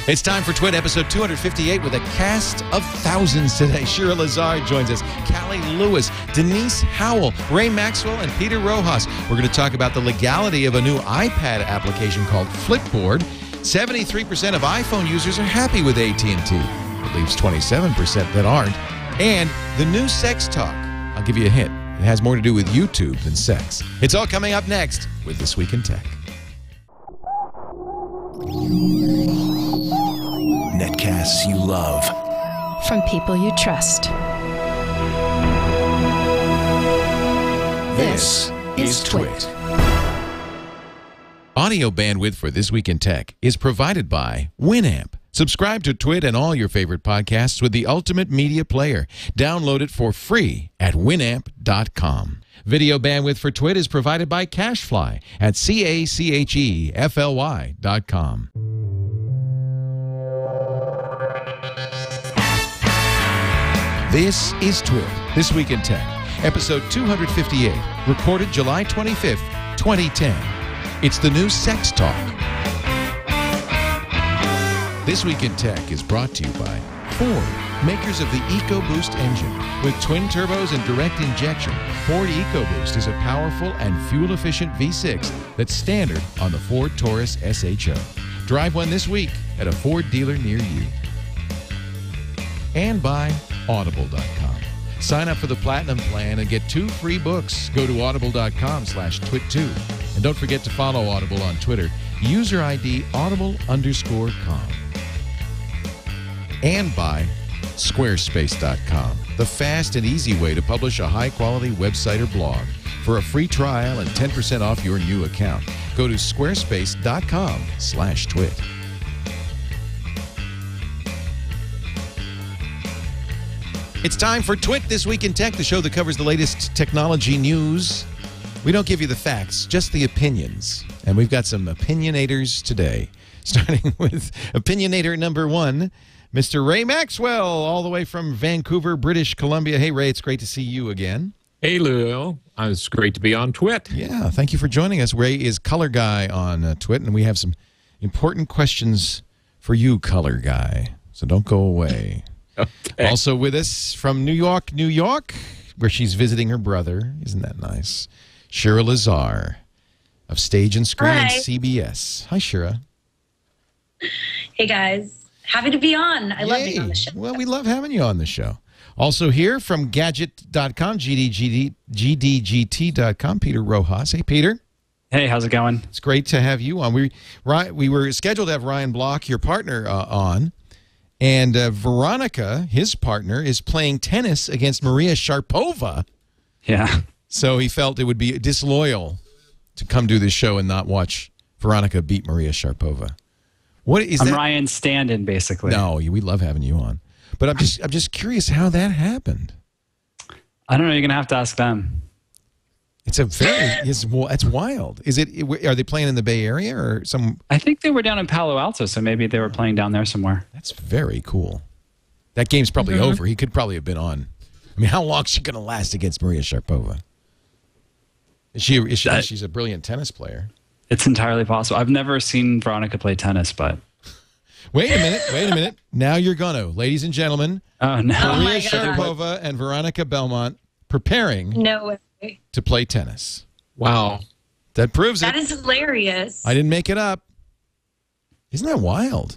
It's time for TWiT episode 258 with a cast of thousands today. Shira Lazar joins us, Cali Lewis, Denise Howell, Ray Maxwell, and Peter Rojas. We're going to talk about the legality of a new iPad application called Flipboard. 73% of iPhone users are happy with AT&T. It leaves 27% that aren't. And the new sex talk. I'll give you a hint. It has more to do with YouTube than sex. It's all coming up next with This Week in Tech. Netcasts you love. From people you trust. This is TWiT. Audio bandwidth for This Week in Tech is provided by Winamp. Subscribe to TWiT and all your favorite podcasts with the ultimate media player. Download it for free at winamp.com. Video bandwidth for TWiT is provided by CacheFly at CacheFly.com. This is TWiT, This Week in Tech, episode 258, recorded July 25th, 2010. It's the new sex talk. This Week in Tech is brought to you by Ford, makers of the Ecoboost engine. With twin turbos and direct injection, Ford Ecoboost is a powerful and fuel-efficient V6 that's standard on the Ford Taurus SHO. Drive one this week at a Ford dealer near you. And by Audible.com. Sign up for the Platinum plan and get 2 free books. Go to audible.com/twit2. And don't forget to follow Audible on Twitter. User ID audible_com. And by Squarespace.com, the fast and easy way to publish a high-quality website or blog. For a free trial and 10% off your new account, go to squarespace.com/twit. It's time for TWiT, This Week in Tech, the show that covers the latest technology news. We don't give you the facts, just the opinions. And we've got some opinionators today, starting with opinionator number 1, Mr. Ray Maxwell, all the way from Vancouver, British Columbia. Hey, Ray, it's great to see you again. Hey, Lou. It's great to be on TWiT. Yeah, thank you for joining us. Ray is color guy on TWiT, and we have some important questions for you, color guy. So don't go away. Okay. Also with us from New York, New York, where she's visiting her brother. Isn't that nice? Shira Lazar of Stage and Screen and CBS. Hi, Shira. Hey, guys. Happy to be on. I love being on the show. Well, we love having you on the show. Also here from Gadget.com, GDGT.com, Peter Rojas. Hey, Peter. Hey, how's it going? It's great to have you on. We were scheduled to have Ryan Block, your partner, on. And Veronica, his partner, is playing tennis against Maria Sharapova. Yeah. So he felt it would be disloyal to come do this show and not watch Veronica beat Maria Sharapova. What is that? Ryan's stand-in, basically. No, we love having you on. But I'm just curious how that happened. I don't know. You're gonna have to ask them. It's wild. Is it? Are they playing in the Bay Area or some? I think they were down in Palo Alto, so maybe they were playing down there somewhere. That's very cool. That game's probably over. He could probably have been on. I mean, how long is she going to last against Maria Sharapova? She's a brilliant tennis player. It's entirely possible. I've never seen Veronica play tennis, but wait a minute. Now you're gonna, ladies and gentlemen. Oh no, Maria Sharapova and Veronica Belmont preparing. No way. To play tennis. Wow. That proves it. That is hilarious. I didn't make it up. Isn't that wild?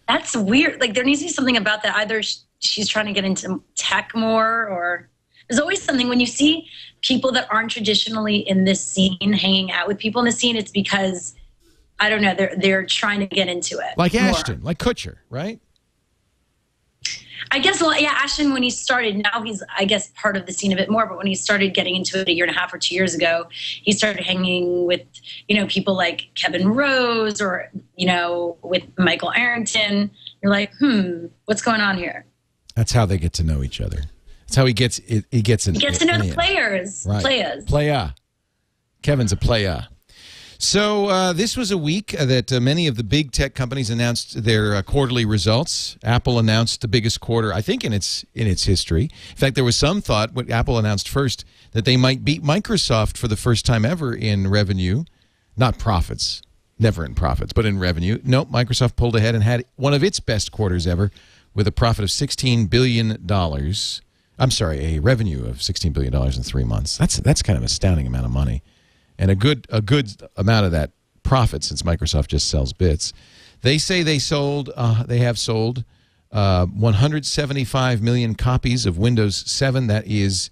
That's weird. Like, there needs to be something about that. Either she's trying to get into tech more, or there's always something when you see people that aren't traditionally in this scene hanging out with people in the scene, it's because, I don't know, they're trying to get into it. Like Ashton, like Kutcher, right? I guess, well, yeah, Ashton, when he started, now he's, I guess, part of the scene a bit more, but when he started getting into it 1.5 years or 2 years ago, he started hanging with, people like Kevin Rose or, with Michael Arrington. You're like, what's going on here? That's how they get to know each other. That's how he gets to know the players. Right. Playa. Kevin's a playa. So this was a week that many of the big tech companies announced their quarterly results. Apple announced the biggest quarter, I think, in its history. In fact, there was some thought, what Apple announced first, that they might beat Microsoft for the first time ever in revenue, not profits, never in profits, but in revenue. Nope, Microsoft pulled ahead and had one of its best quarters ever with a profit of $16 billion. I'm sorry, a revenue of $16 billion in 3 months. That's kind of an astounding amount of money. And a good amount of that profit, since Microsoft just sells bits. They say they have sold 175 million copies of Windows 7. That is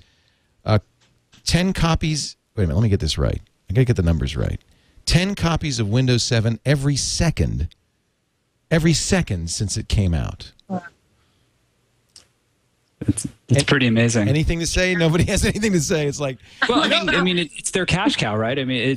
10 copies. Wait a minute, let me get this right. I got to get the numbers right. 10 copies of Windows 7 every second since it came out. It's pretty amazing. Anything to say? Nobody has anything to say. It's like, well, I mean, it's their cash cow, right? I mean,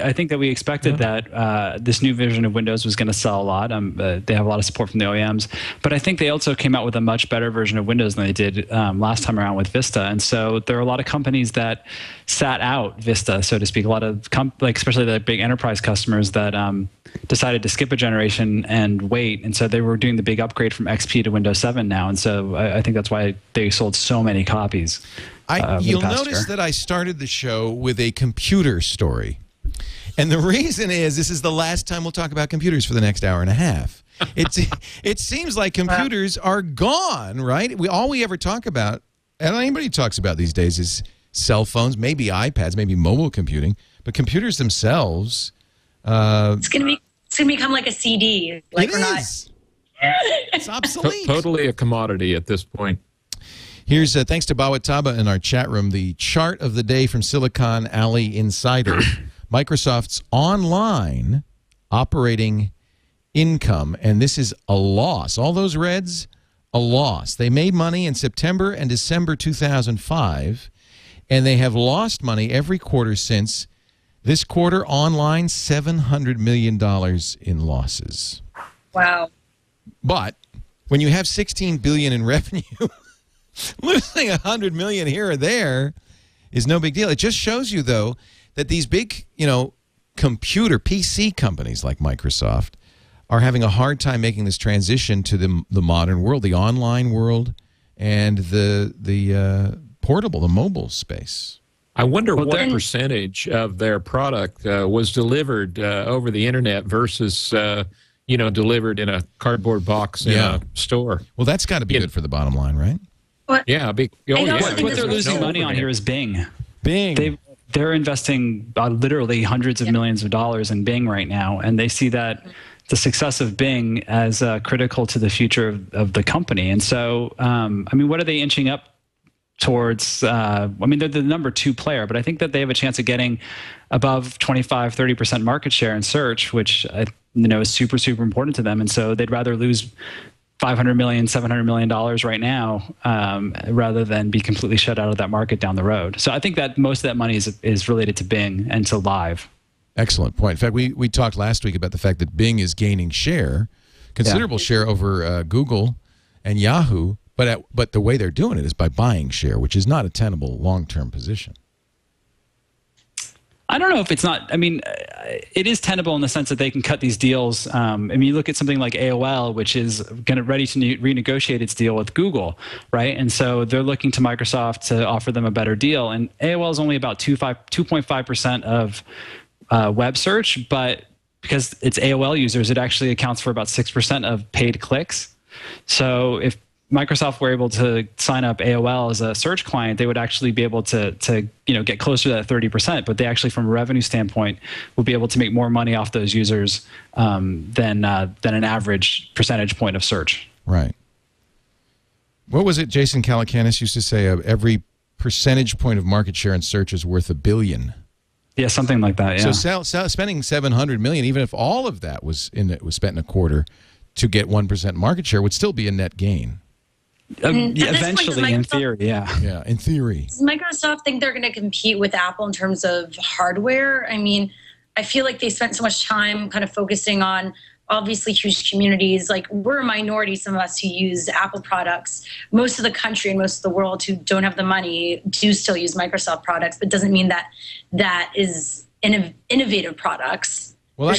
I think that we expected that this new version of Windows was going to sell a lot. They have a lot of support from the OEMs, but I think they also came out with a much better version of Windows than they did last time around with Vista. And so there are a lot of companies that sat out Vista, so to speak. A lot of especially the big enterprise customers that decided to skip a generation and wait, and so they were doing the big upgrade from XP to Windows 7 now. And so I think that's why they sold so many copies. You'll notice that I started the show with a computer story. And the reason is this is the last time we'll talk about computers for the next hour and a half. It seems like computers are gone, right? All we ever talk about, and anybody talks about these days, is cell phones, maybe iPads, maybe mobile computing. But computers themselves... it's going to become like a CD. Like it is. It's obsolete. Totally a commodity at this point. Here's, thanks to Bawataba in our chat room, the chart of the day from Silicon Alley Insider. Microsoft's online operating income, and this is a loss. All those reds, a loss. They made money in September and December 2005, and they have lost money every quarter since. This quarter, online, $700 million in losses. Wow. But when you have $16 billion in revenue... losing $100 million here or there is no big deal. It just shows you, though, that these big, computer PC companies like Microsoft are having a hard time making this transition to the modern world, the online world, and the portable, the mobile space. I wonder what percentage of their product was delivered over the internet versus, delivered in a cardboard box in a store. Well, that's got to be good for the bottom line, right? Yeah, what they're losing money on here is Bing. They're investing literally hundreds of millions of dollars in Bing right now, and they see that the success of Bing as critical to the future of the company. And so, what are they inching up towards? They're the number 2 player, but I think that they have a chance of getting above 25-30% market share in search, which is super, super important to them. And so they'd rather lose $500 million, $700 million right now, rather than be completely shut out of that market down the road. So I think that most of that money is related to Bing and to Live. Excellent point. In fact, we talked last week about the fact that Bing is gaining share, considerable share over Google and Yahoo, but the way they're doing it is by buying share, which is not a tenable long-term position. I don't know if it's not. It is tenable in the sense that they can cut these deals. You look at something like AOL, which is ready to renegotiate its deal with Google, right? And so they're looking to Microsoft to offer them a better deal. And AOL is only about 2.5% of web search, but because it's AOL users, it actually accounts for about 6% of paid clicks. So if Microsoft were able to sign up AOL as a search client, they would actually be able to get closer to that 30%. But they actually, from a revenue standpoint, would be able to make more money off those users than an average percentage point of search. Right. What was it Jason Calacanis used to say? Every percentage point of market share in search is worth $1 billion. Yeah, something like that. Yeah. So spending $700 million, even if all of that was spent in a quarter, to get 1% market share, would still be a net gain. Eventually, in theory, yeah. Yeah, in theory. Does Microsoft think they're going to compete with Apple in terms of hardware? I feel like they spent so much time kind of focusing on obviously huge communities. Like, we're a minority, some of us who use Apple products. Most of the country and most of the world who don't have the money do still use Microsoft products, but doesn't mean that is innovative products. Well, I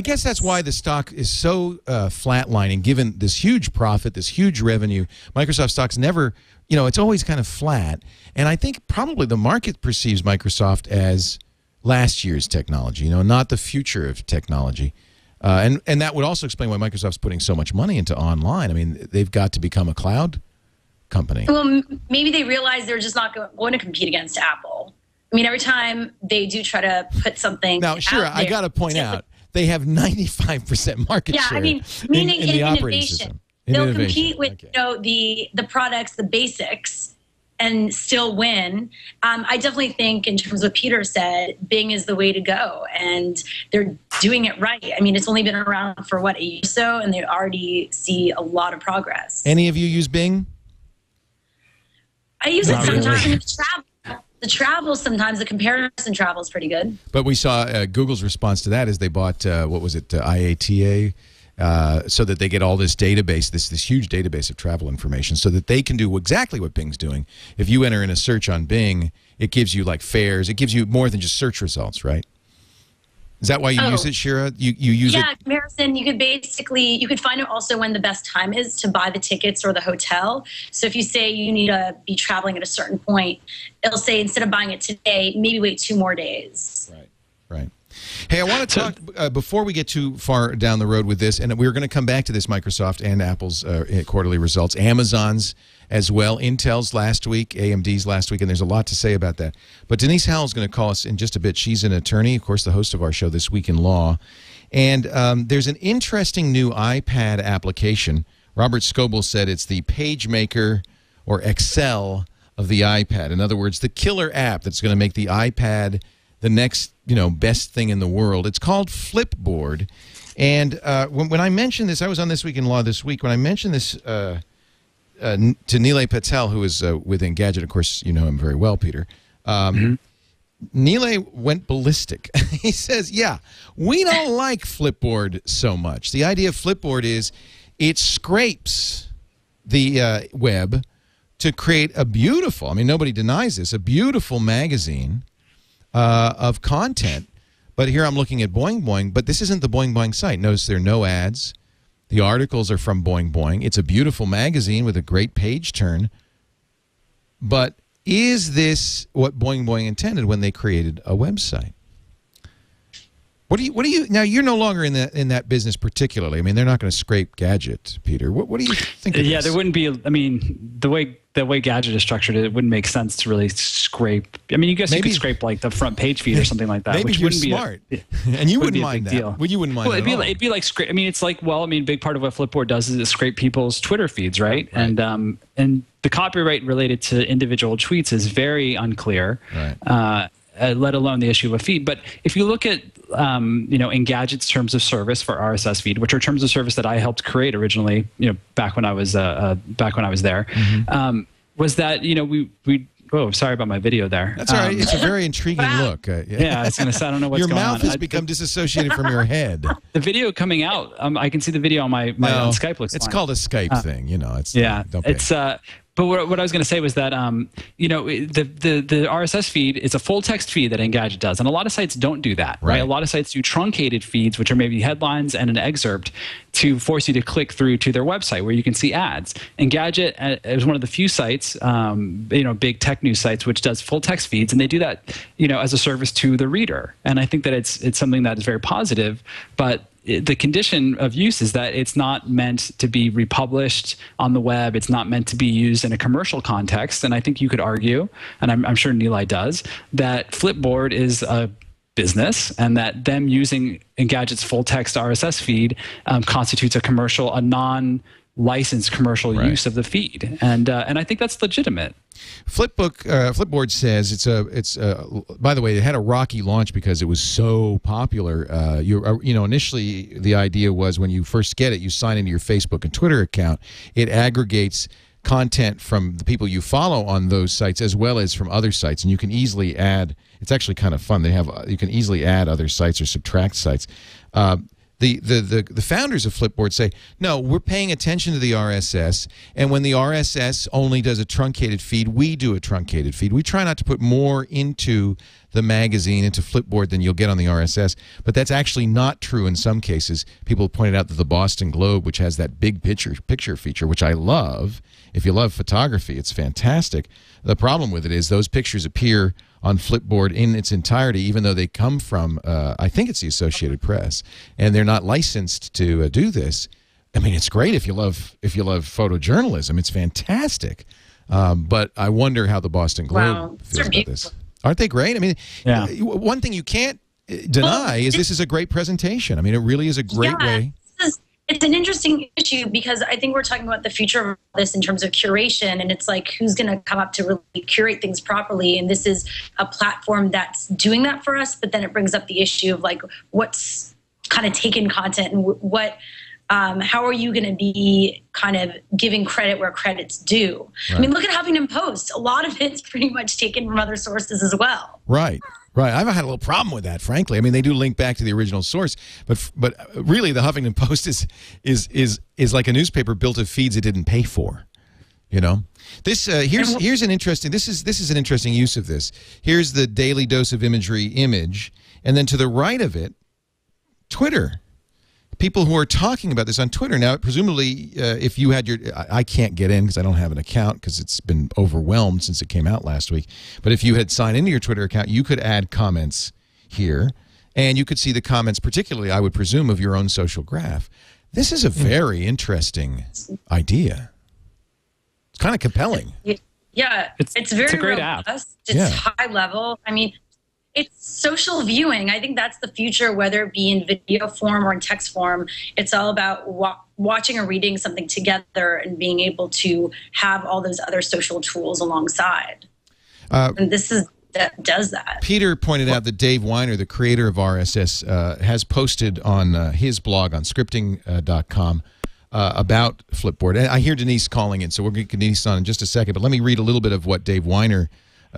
guess that's why the stock is so flatlining, given this huge profit, this huge revenue. Microsoft stock's never, it's always kind of flat. And I think probably the market perceives Microsoft as last year's technology, not the future of technology. And that would also explain why Microsoft's putting so much money into online. I mean, they've got to become a cloud company. Well, maybe they realize they're just not going to compete against Apple. I mean, every time they do try to put something now, Shira, I got to point out, they have 95% market share. Yeah, I mean, meaning in the operating innovation. system. They'll compete with the products, the basics, and still win. I definitely think, in terms of what Peter said, Bing is the way to go, and they're doing it right. I mean, it's only been around for a year or so, and they already see a lot of progress. Any of you use Bing? I use it sometimes in the travel. Sometimes the comparison travel is pretty good. But we saw Google's response to that is they bought IATA. So that they get all this database, this huge database of travel information, so that they can do exactly what Bing's doing. If you enter in a search on Bing, it gives you like fares. It gives you more than just search results, right? Is that why you use it, Shira? You use it? Yeah, comparison. You could find out also when the best time is to buy the tickets or the hotel. So if you say you need to be traveling at a certain point, it'll say instead of buying it today, maybe wait 2 more days. Right. Hey, I want to talk, before we get too far down the road with this, and we're going to come back to this, Microsoft and Apple's quarterly results, Amazon's as well, Intel's last week, AMD's last week, and there's a lot to say about that. But Denise Howell is going to call us in just a bit. She's an attorney, of course, the host of our show, This Week in Law. And there's an interesting new iPad application. Robert Scoble said it's the PageMaker or Excel of the iPad. In other words, the killer app that's going to make the iPad the next, best thing in the world. It's called Flipboard. And when I mentioned this, I was on This Week in Law this week. When I mentioned this to Nilay Patel, who is with Engadget, of course, you know him very well, Peter. Nilay went ballistic. He says, yeah, we don't like Flipboard so much. The idea of Flipboard is it scrapes the web to create a beautiful, nobody denies this, a beautiful magazine of content. But here I'm looking at Boing Boing, but this isn't the Boing Boing site. Notice there are no ads. The articles are from Boing Boing. It's a beautiful magazine with a great page turn. But is this what Boing Boing intended when they created a website? What do you now? You're no longer in that business particularly. They're not going to scrape Gadget, Peter. What do you think of this? There wouldn't be. The way Gadget is structured, it wouldn't make sense to really scrape. You guess you could scrape like the front page feed or something like that. Maybe which you're wouldn't smart, be and you wouldn't mind that. Deal. Well, you wouldn't mind. Well, it'd be like scrape. It's like big part of what Flipboard does is it scrape people's Twitter feeds, right? And the copyright related to individual tweets is very unclear. Right. Let alone the issue of a feed. But if you look at Engadget's terms of service for RSS feed, which are terms of service that I helped create originally, back when I was there, was that we oh, sorry about my video there. That's all right. It's a very intriguing look. Yeah, I was going to say, I don't know what's going on. Your mouth has become disassociated from your head. The video coming out, I can see the video on my on Skype looks It's fine. Called a Skype thing, It's But what I was going to say was that, the RSS feed is a full text feed that Engadget does. And a lot of sites don't do that, right? A lot of sites do truncated feeds, which are maybe headlines and an excerpt to force you to click through to their website where you can see ads. Engadget is one of the few sites, big tech news sites, which does full text feeds. And they do that, as a service to the reader. And I think that it's something that is very positive, but the condition of use is that it's not meant to be republished on the web. It's not meant to be used in a commercial context. And I think you could argue, and I'm sure Nilay does, that Flipboard is a business and that them using Engadget's full text RSS feed constitutes a non-licensed commercial use of the feed. And I think that's legitimate. Flipboard says it's by the way, it had a rocky launch because it was so popular. Initially the idea was when you first get it, you sign into your Facebook and Twitter account. It aggregates content from the people you follow on those sites as well as from other sites, and you can easily add. It's actually kind of fun. You can easily add other sites or subtract sites. The founders of Flipboard say, no, we're paying attention to the RSS, and when the RSS only does a truncated feed, we do a truncated feed. We try not to put more into the magazine, into Flipboard, than you'll get on the RSS, but that's actually not true in some cases. People have pointed out that the Boston Globe, which has that big picture feature, which I love. If you love photography, it's fantastic. The problem with it is those pictures appear on Flipboard in its entirety, even though they come from, I think it's the Associated Press, and they're not licensed to do this. I mean, it's great if you love photojournalism. It's fantastic. But I wonder how the Boston Globe feels about this. Aren't they great? I mean, one thing you can't deny is this is a great presentation. I mean, it really is a great way. It's an interesting issue because I think we're talking about the future of this in terms of curation, and it's like who's going to come up to really curate things properly, and this is a platform that's doing that for us, but then it brings up the issue of like what's kind of taken content and what how are you going to be kind of giving credit where credit's due? Right. I mean, look at Huffington Post. A lot of it's pretty much taken from other sources as well. Right. Right, I've had a little problem with that, frankly. I mean, they do link back to the original source, but really, the Huffington Post is like a newspaper built of feeds it didn't pay for. You know, this here's an interesting. This is an interesting use of this. Here's the daily dose of imagery image, and then to the right of it, Twitter. People who are talking about this on Twitter. Now, presumably, if you had I can't get in because I don't have an account because it's been overwhelmed since it came out last week. But if you had signed into your Twitter account, you could add comments here, and you could see the comments, particularly, I would presume, of your own social graph. This is a very interesting idea. It's kind of compelling. Yeah, it's very it's a great robust. app. It's high level. I mean, it's social viewing. I think that's the future, whether it be in video form or in text form. It's all about watching or reading something together and being able to have all those other social tools alongside. And this does that. Peter pointed out that Dave Weiner, the creator of RSS, has posted on his blog on scripting.com about Flipboard. And I hear Denise calling in, so we're going to get Denise on in just a second. But let me read a little bit of what Dave Weiner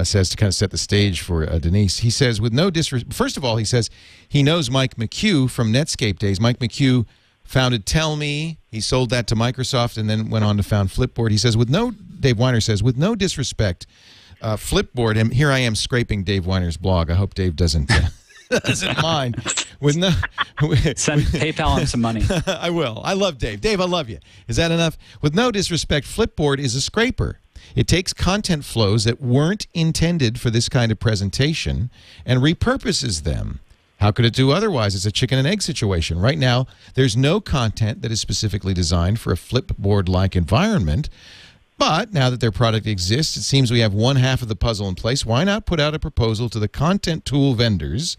says to kind of set the stage for Denise. He says, with no disrespect, first of all, he says he knows Mike McHugh from Netscape days. Mike McHugh founded Tell Me. He sold that to Microsoft and then went on to found Flipboard. He says, Dave Weiner says, with no disrespect, Flipboard, and here I am scraping Dave Weiner's blog. I hope Dave doesn't mind. Send PayPal him some money. I will. I love Dave. Dave, I love you. Is that enough? With no disrespect, Flipboard is a scraper. It takes content flows that weren't intended for this kind of presentation and repurposes them. How could it do otherwise? It's a chicken and egg situation. Right now, there's no content that is specifically designed for a Flipboard-like environment. But now that their product exists, it seems we have one half of the puzzle in place. Why not put out a proposal to the content tool vendors,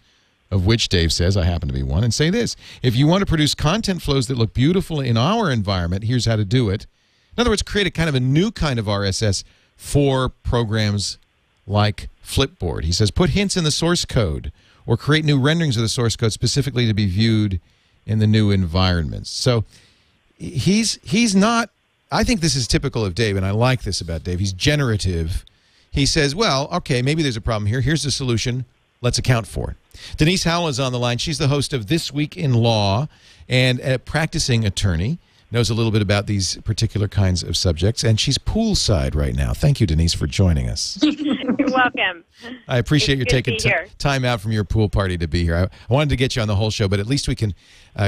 of which Dave says I happen to be one, and say this: if you want to produce content flows that look beautiful in our environment, here's how to do it. In other words, create a kind of a new kind of RSS for programs like Flipboard. He says, put hints in the source code or create new renderings of the source code specifically to be viewed in the new environments. So he's not, I think this is typical of Dave, and I like this about Dave. He's generative. He says, well, okay, maybe there's a problem here. Here's the solution. Let's account for it. Denise Howell is on the line. She's the host of This Week in Law and a practicing attorney. Knows a little bit about these particular kinds of subjects, and she's poolside right now. Thank you, Denise, for joining us. You're welcome. I appreciate you taking time out from your pool party to be here. I wanted to get you on the whole show, but at least we can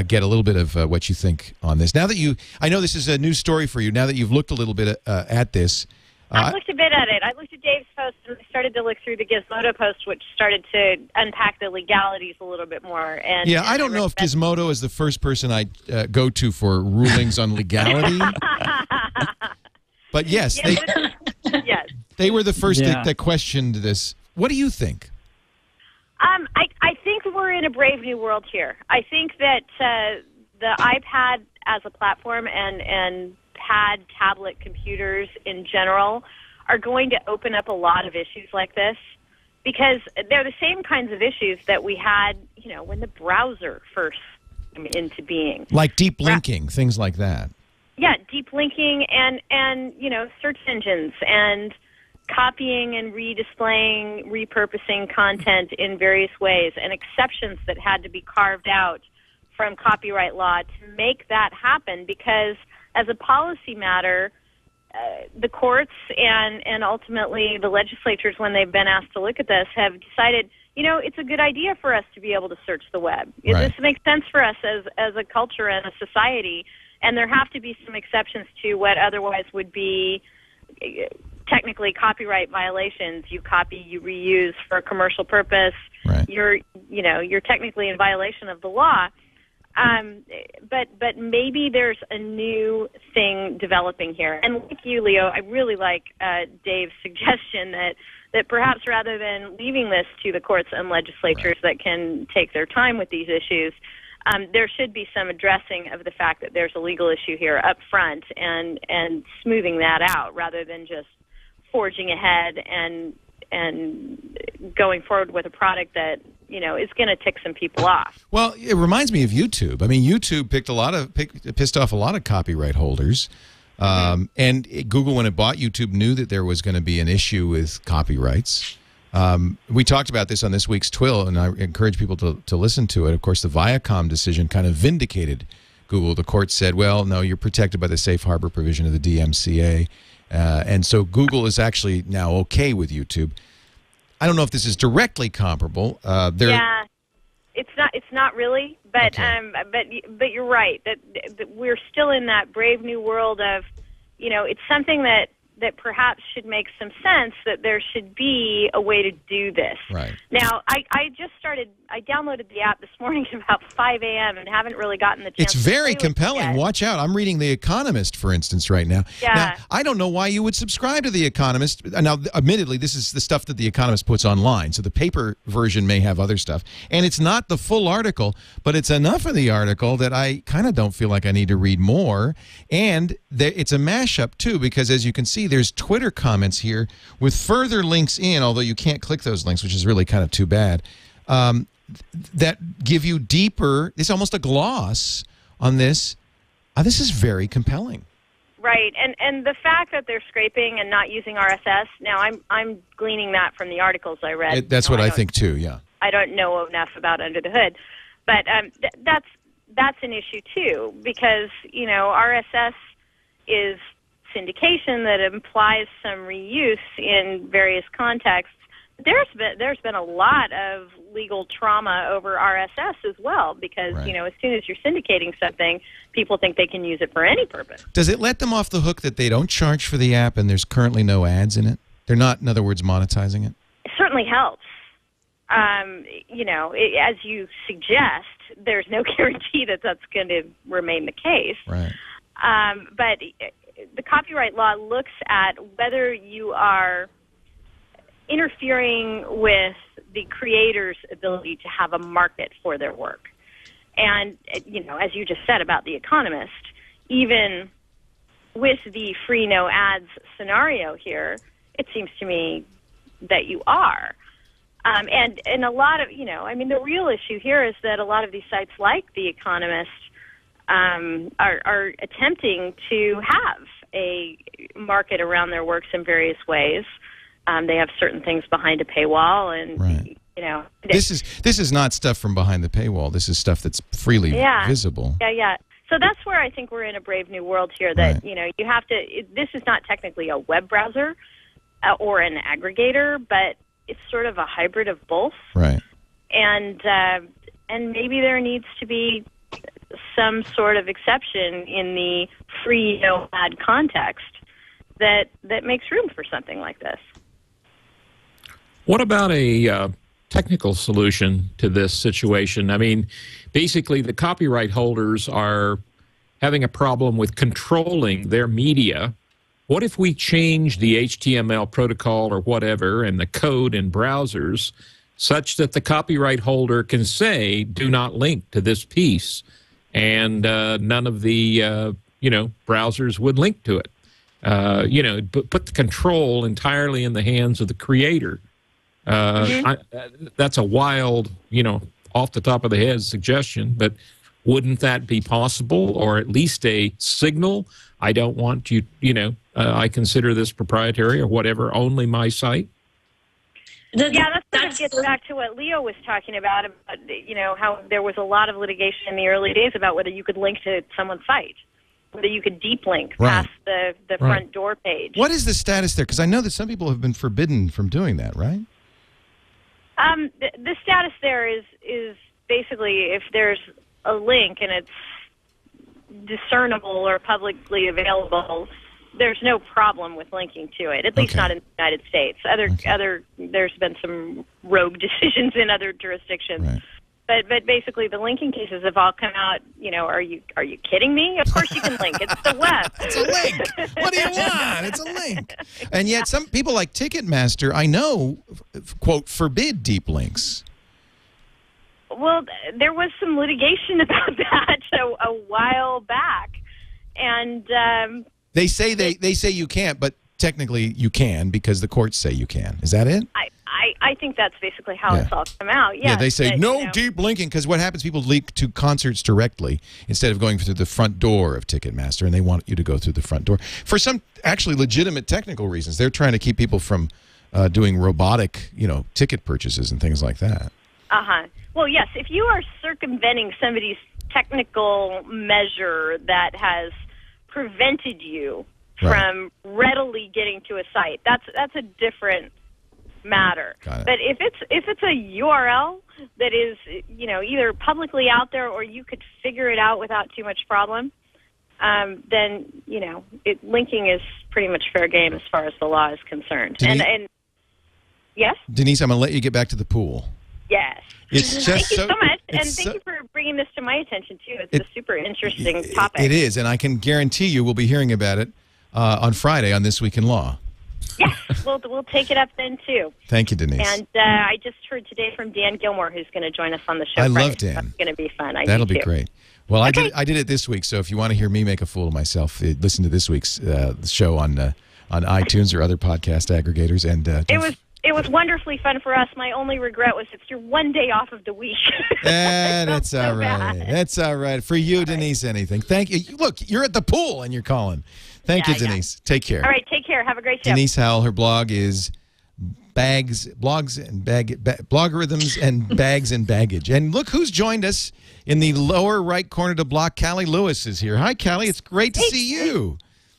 get a little bit of what you think on this. Now that I know this is a new story for you, now that you've looked a little bit at this. I looked a bit at it. I looked at Dave's post and started to look through the Gizmodo post, which started to unpack the legalities a little bit more. And I don't know if Gizmodo is the first person I go to for rulings on legality. But yes, they were the first that questioned this. What do you think? I think we're in a brave new world here. I think that the iPad as a platform and pad, tablet computers in general are going to open up a lot of issues like this because they're the same kinds of issues that we had, when the browser first came into being. Like deep linking, things like that. Yeah, deep linking and search engines and copying and redisplaying, repurposing content in various ways and exceptions that had to be carved out from copyright law to make that happen because as a policy matter, the courts and ultimately the legislatures, when they've been asked to look at this, have decided, it's a good idea for us to be able to search the web. Right. This makes sense for us as a culture and a society, and there have to be some exceptions to what otherwise would be technically copyright violations. You copy, you reuse for a commercial purpose. Right. You're technically in violation of the law. But maybe there's a new thing developing here. And like you, Leo, I really like Dave's suggestion that perhaps rather than leaving this to the courts and legislatures that can take their time with these issues, there should be some addressing of the fact that there's a legal issue here up front and smoothing that out rather than just forging ahead and going forward with a product that is going to tick some people off. Well, it reminds me of YouTube. I mean, YouTube pissed off a lot of copyright holders. And Google, when it bought YouTube, knew that there was going to be an issue with copyrights. We talked about this on this week's TWiT, and I encourage people to listen to it. Of course, the Viacom decision kind of vindicated Google. The court said, well, no, you're protected by the safe harbor provision of the DMCA. And so Google is actually now okay with YouTube. I don't know if this is directly comparable. Yeah, it's not really, but Okay. But you're right that we're still in that brave new world of, it's something that perhaps should make some sense that there should be a way to do this. Right. Now, I downloaded the app this morning at about 5 a.m. and haven't really gotten the chance It's very to play with it compelling. yet. Watch out. I'm reading The Economist, for instance, right now. Yeah. Now, I don't know why you would subscribe to The Economist. Now, admittedly, this is the stuff that The Economist puts online, so the paper version may have other stuff. And it's not the full article, but it's enough of the article that I kind of don't feel like I need to read more. And it's a mashup, too, because as you can see, there's Twitter comments here with further links in, although you can't click those links, which is really kind of too bad. That give you deeper, it's almost a gloss on this. This is very compelling. Right, and the fact that they're scraping and not using RSS, now I'm gleaning that from the articles I read. That's what I think too, yeah. I don't know enough about under the hood, but that's an issue too, because RSS is syndication that implies some reuse in various contexts. There's been a lot of legal trauma over RSS as well, because Right. as soon as you're syndicating something, people think they can use it for any purpose. Does it let them off the hook that they don't charge for the app and there's currently no ads in it? They're not, in other words, monetizing it? It certainly helps. As you suggest, there's no guarantee that that's going to remain the case. Right. But the copyright law looks at whether you are interfering with the creator's ability to have a market for their work. And, as you just said about The Economist, even with the free no ads scenario here, it seems to me that you are. And a lot of, the real issue here is that a lot of these sites like The Economist are attempting to have a market around their works in various ways. They have certain things behind a paywall, and Right. This is not stuff from behind the paywall. This is stuff that's freely visible. Yeah. So that's where I think we're in a brave new world here. That Right. you have to. This is not technically a web browser or an aggregator, but it's sort of a hybrid of both. Right. And maybe there needs to be some sort of exception in the free no ad context that makes room for something like this. What about a technical solution to this situation? I mean, basically, the copyright holders are having a problem with controlling their media. What if we change the HTML protocol or whatever and the code in browsers such that the copyright holder can say, do not link to this piece, and none of the, browsers would link to it? Put the control entirely in the hands of the creator. That's a wild, off the top of the head suggestion, but wouldn't that be possible, or at least a signal? I don't want you, I consider this proprietary or whatever, only my site. Yeah, that sort of gets back to what Leo was talking about, how there was a lot of litigation in the early days about whether you could link to someone's site, whether you could deep link past the front door page. What is the status there? Because I know that some people have been forbidden from doing that, right? The status there is basically if there's a link and it's discernible or publicly available, there's no problem with linking to it, at least not in the United States. There's been some rogue decisions in other jurisdictions. Right. But basically, the linking cases have all come out. Are you kidding me? Of course you can link. It's the web. It's a link. What do you want? It's a link. And yet, some people like Ticketmaster, I know, quote, forbid deep links. Well, there was some litigation about that a while back, and they say you can't, but technically you can because the courts say you can. Is that it? I think that's basically how it's all come out. Yeah, they say no deep linking because what happens? People link to concerts directly instead of going through the front door of Ticketmaster, and they want you to go through the front door for some actually legitimate technical reasons. They're trying to keep people from doing robotic, ticket purchases and things like that. Well, yes, if you are circumventing somebody's technical measure that has prevented you from readily getting to a site, that's a different matter. But if it's a URL that is either publicly out there or you could figure it out without too much problem, then linking is pretty much fair game as far as the law is concerned. And yes, Denise, I'm going to let you get back to the pool. Yes. It's just thank you so much, and thank you for bringing this to my attention too. It's a super interesting topic. It is, and I can guarantee you we'll be hearing about it on Friday on This Week in Law. Yes, we'll take it up then too. Thank you, Denise. And I just heard today from Dan Gilmore, who's going to join us on the show. I Friday. love Dan. That's going to be fun. That'll be great. Well, okay. I did it this week, so if you want to hear me make a fool of myself, listen to this week's show on iTunes or other podcast aggregators. And it was wonderfully fun for us. My only regret was it's your one day off of the week. That's all right. That's all right. For you, Denise, anything. Thank you. Look, you're at the pool and you're calling. Thank you, Denise. Take care. All right, take care. Have a great show. Denise Howell, her blog is blogs and blogarithms and bags and baggage. And look who's joined us in the lower right corner of the block. Callie Lewis is here. Hi, Callie. It's great to see you.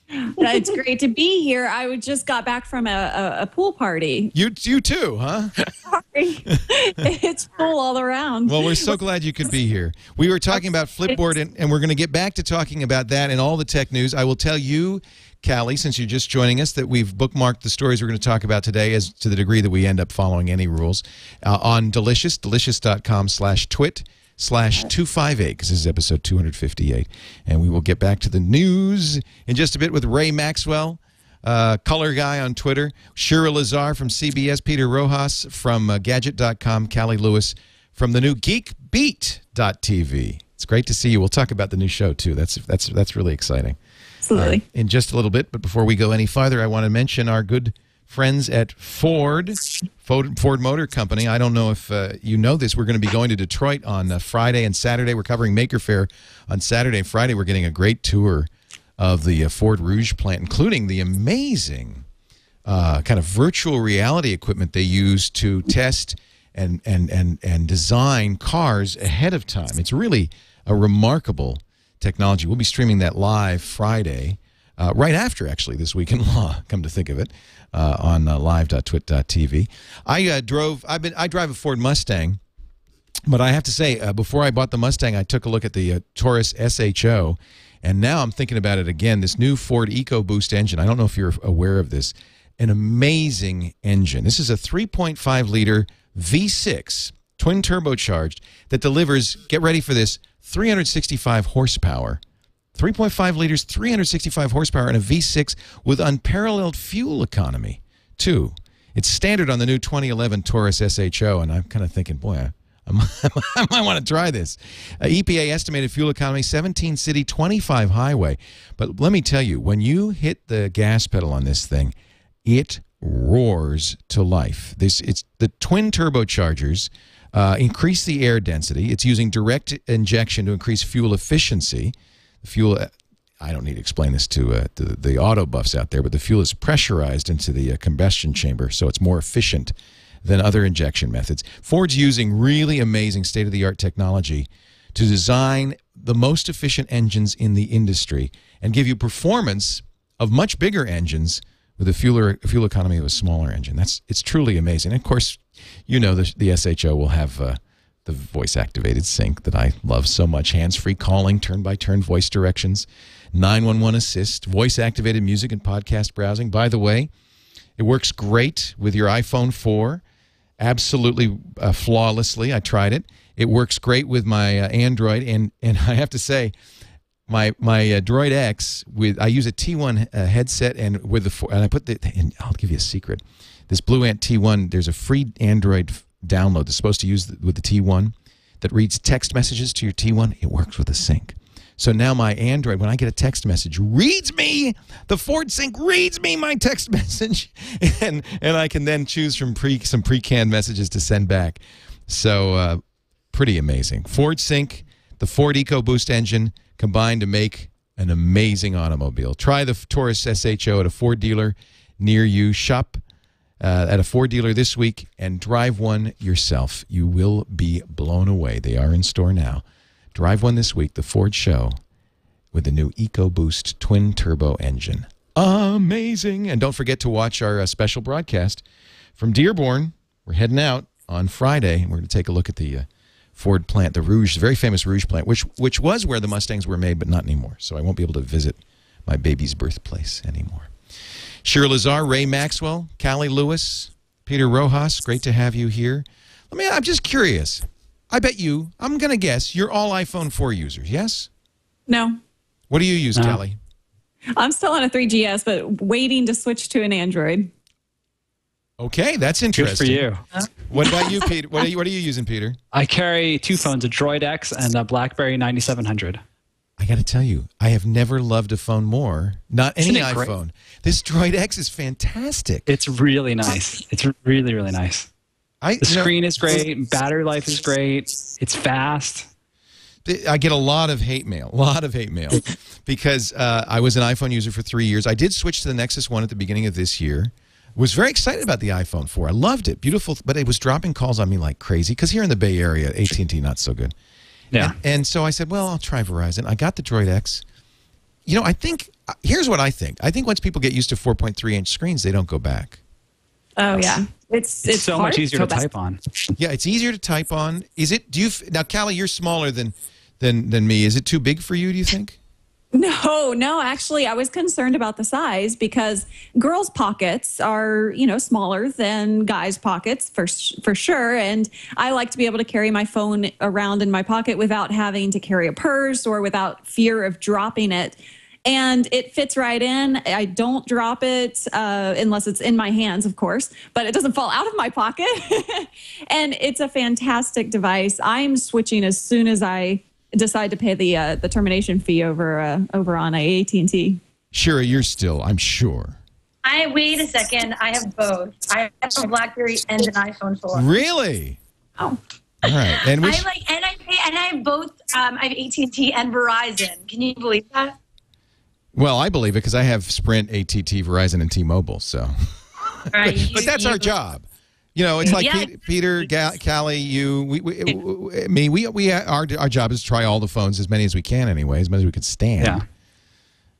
It's great to be here. I just got back from a pool party. You too, huh? Sorry. It's full all around. Well, we're so glad you could be here. We were talking about Flipboard, and we're going to get back to talking about that and all the tech news. I will tell you, Callie, since you're just joining us, that we've bookmarked the stories we're going to talk about today as to the degree that we end up following any rules on delicious.com/twit/258, because this is episode 258. And we will get back to the news in just a bit with Ray Maxwell, color guy on Twitter, Shira Lazar from CBS, Peter Rojas from Gadget.com, Callie Lewis from the new GeekBeat.tv. It's great to see you. We'll talk about the new show, too. That's really exciting. Absolutely. In just a little bit, but before we go any farther, I want to mention our good friends at Ford Motor Company. I don't know if you know this. We're going to be going to Detroit on Friday and Saturday. We're covering Maker Faire on Saturday and Friday. We're getting a great tour of the Ford Rouge plant, including the amazing kind of virtual reality equipment they use to test and design cars ahead of time. It's really a remarkable technology. We'll be streaming that live Friday, right after, actually, This Week in Law, come to think of it, on live.twit.tv. I drive a Ford Mustang, but I have to say, before I bought the Mustang, I took a look at the Taurus SHO, and now I'm thinking about it again, this new Ford Ecoboost engine. I don't know if you're aware of this. An amazing engine. This is a 3.5-liter V6, twin turbocharged, that delivers, get ready for this, 365 horsepower. 3.5 liters, 365 horsepower, and a V6 with unparalleled fuel economy, too. It's standard on the new 2011 Taurus SHO, and I'm kind of thinking, boy, I might want to try this. EPA estimated fuel economy, 17 city, 25 highway. But let me tell you, when you hit the gas pedal on this thing, it roars to life. It's the twin turbochargers increase the air density. It's using direct injection to increase fuel efficiency. The fuel, I don't need to explain this to the auto buffs out there, but the fuel is pressurized into the combustion chamber, so it's more efficient than other injection methods. Ford's using really amazing state-of-the-art technology to design the most efficient engines in the industry and give you performance of much bigger engines with a fuel economy of a smaller engine. It's truly amazing. And of course, you know the SHO will have the voice-activated sync that I love so much, hands-free calling, turn-by-turn voice directions. 911 assist, voice-activated music and podcast browsing. By the way, it works great with your iPhone 4, absolutely flawlessly. I tried it. It works great with my Android, and I have to say, my Droid X I use a T1 headset, and I put and I'll give you a secret. This Blue Ant T1, there's a free Android download that's supposed to use with the T1 that reads text messages to your T1. It works with a sync. So now my Android, when I get a text message, reads me, the Ford Sync reads me my text message, and I can then choose from some pre-canned messages to send back. So pretty amazing. Ford Sync, the Ford EcoBoost engine combined to make an amazing automobile. Try the Taurus SHO at a Ford dealer near you. Shop at a Ford dealer this week and drive one yourself. You will be blown away. They are in store now. Drive one this week, the Ford Show, with the new EcoBoost twin-turbo engine. Amazing. And don't forget to watch our special broadcast from Dearborn. We're heading out on Friday. We're going to take a look at the Ford plant, the Rouge, the very famous Rouge plant, which was where the Mustangs were made, but not anymore. So I won't be able to visit my baby's birthplace anymore. Shira Lazar, Ray Maxwell, Cali Lewis, Peter Rojas, great to have you here. I'm just curious. I bet I'm going to guess, you're all iPhone 4 users, yes? No. What do you use, Cali? I'm still on a 3GS, but waiting to switch to an Android. Okay, that's interesting. Good for you. What about you, Peter? What are you using, Peter? I carry two phones, a Droid X and a BlackBerry 9700. I got to tell you, I have never loved a phone more. Not any iPhone. Great? This Droid X is fantastic. It's really nice. It's really, really nice. The screen is great. Battery life is great. It's fast. I get a lot of hate mail, because I was an iPhone user for 3 years. I did switch to the Nexus 1 at the beginning of this year. Was very excited about the iPhone 4. I loved it. Beautiful, but it was dropping calls on me like crazy, because here in the Bay Area, AT&T not so good. Yeah. And so I said, well, I'll try Verizon. I got the Droid X. I think, here's what I think. I think once people get used to 4.3-inch screens, they don't go back. Oh, yeah. It's so much easier to type on. Yeah, it's easier to type on. Is it? Now, Cali, you're smaller than me. Is it too big for you, do you think? No, actually, I was concerned about the size because girls' pockets are, smaller than guys' pockets for sure. And I like to be able to carry my phone around in my pocket without having to carry a purse or without fear of dropping it. And it fits right in. I don't drop it unless it's in my hands, of course, but it doesn't fall out of my pocket. And it's a fantastic device. I'm switching as soon as I decide to pay the termination fee over on AT&T. Shira, you're still, I'm sure. Wait a second. I have both. I have a BlackBerry and an iPhone 4. Really? Oh. All right. And I have both. I have AT&T and Verizon. Can you believe that? Well, I believe it because I have Sprint, AT&T, Verizon, and T-Mobile. So, right, but that's our job. It's like Peter, Cali, you, our job is to try all the phones, as many as we can anyway, as many as we could stand. Yeah.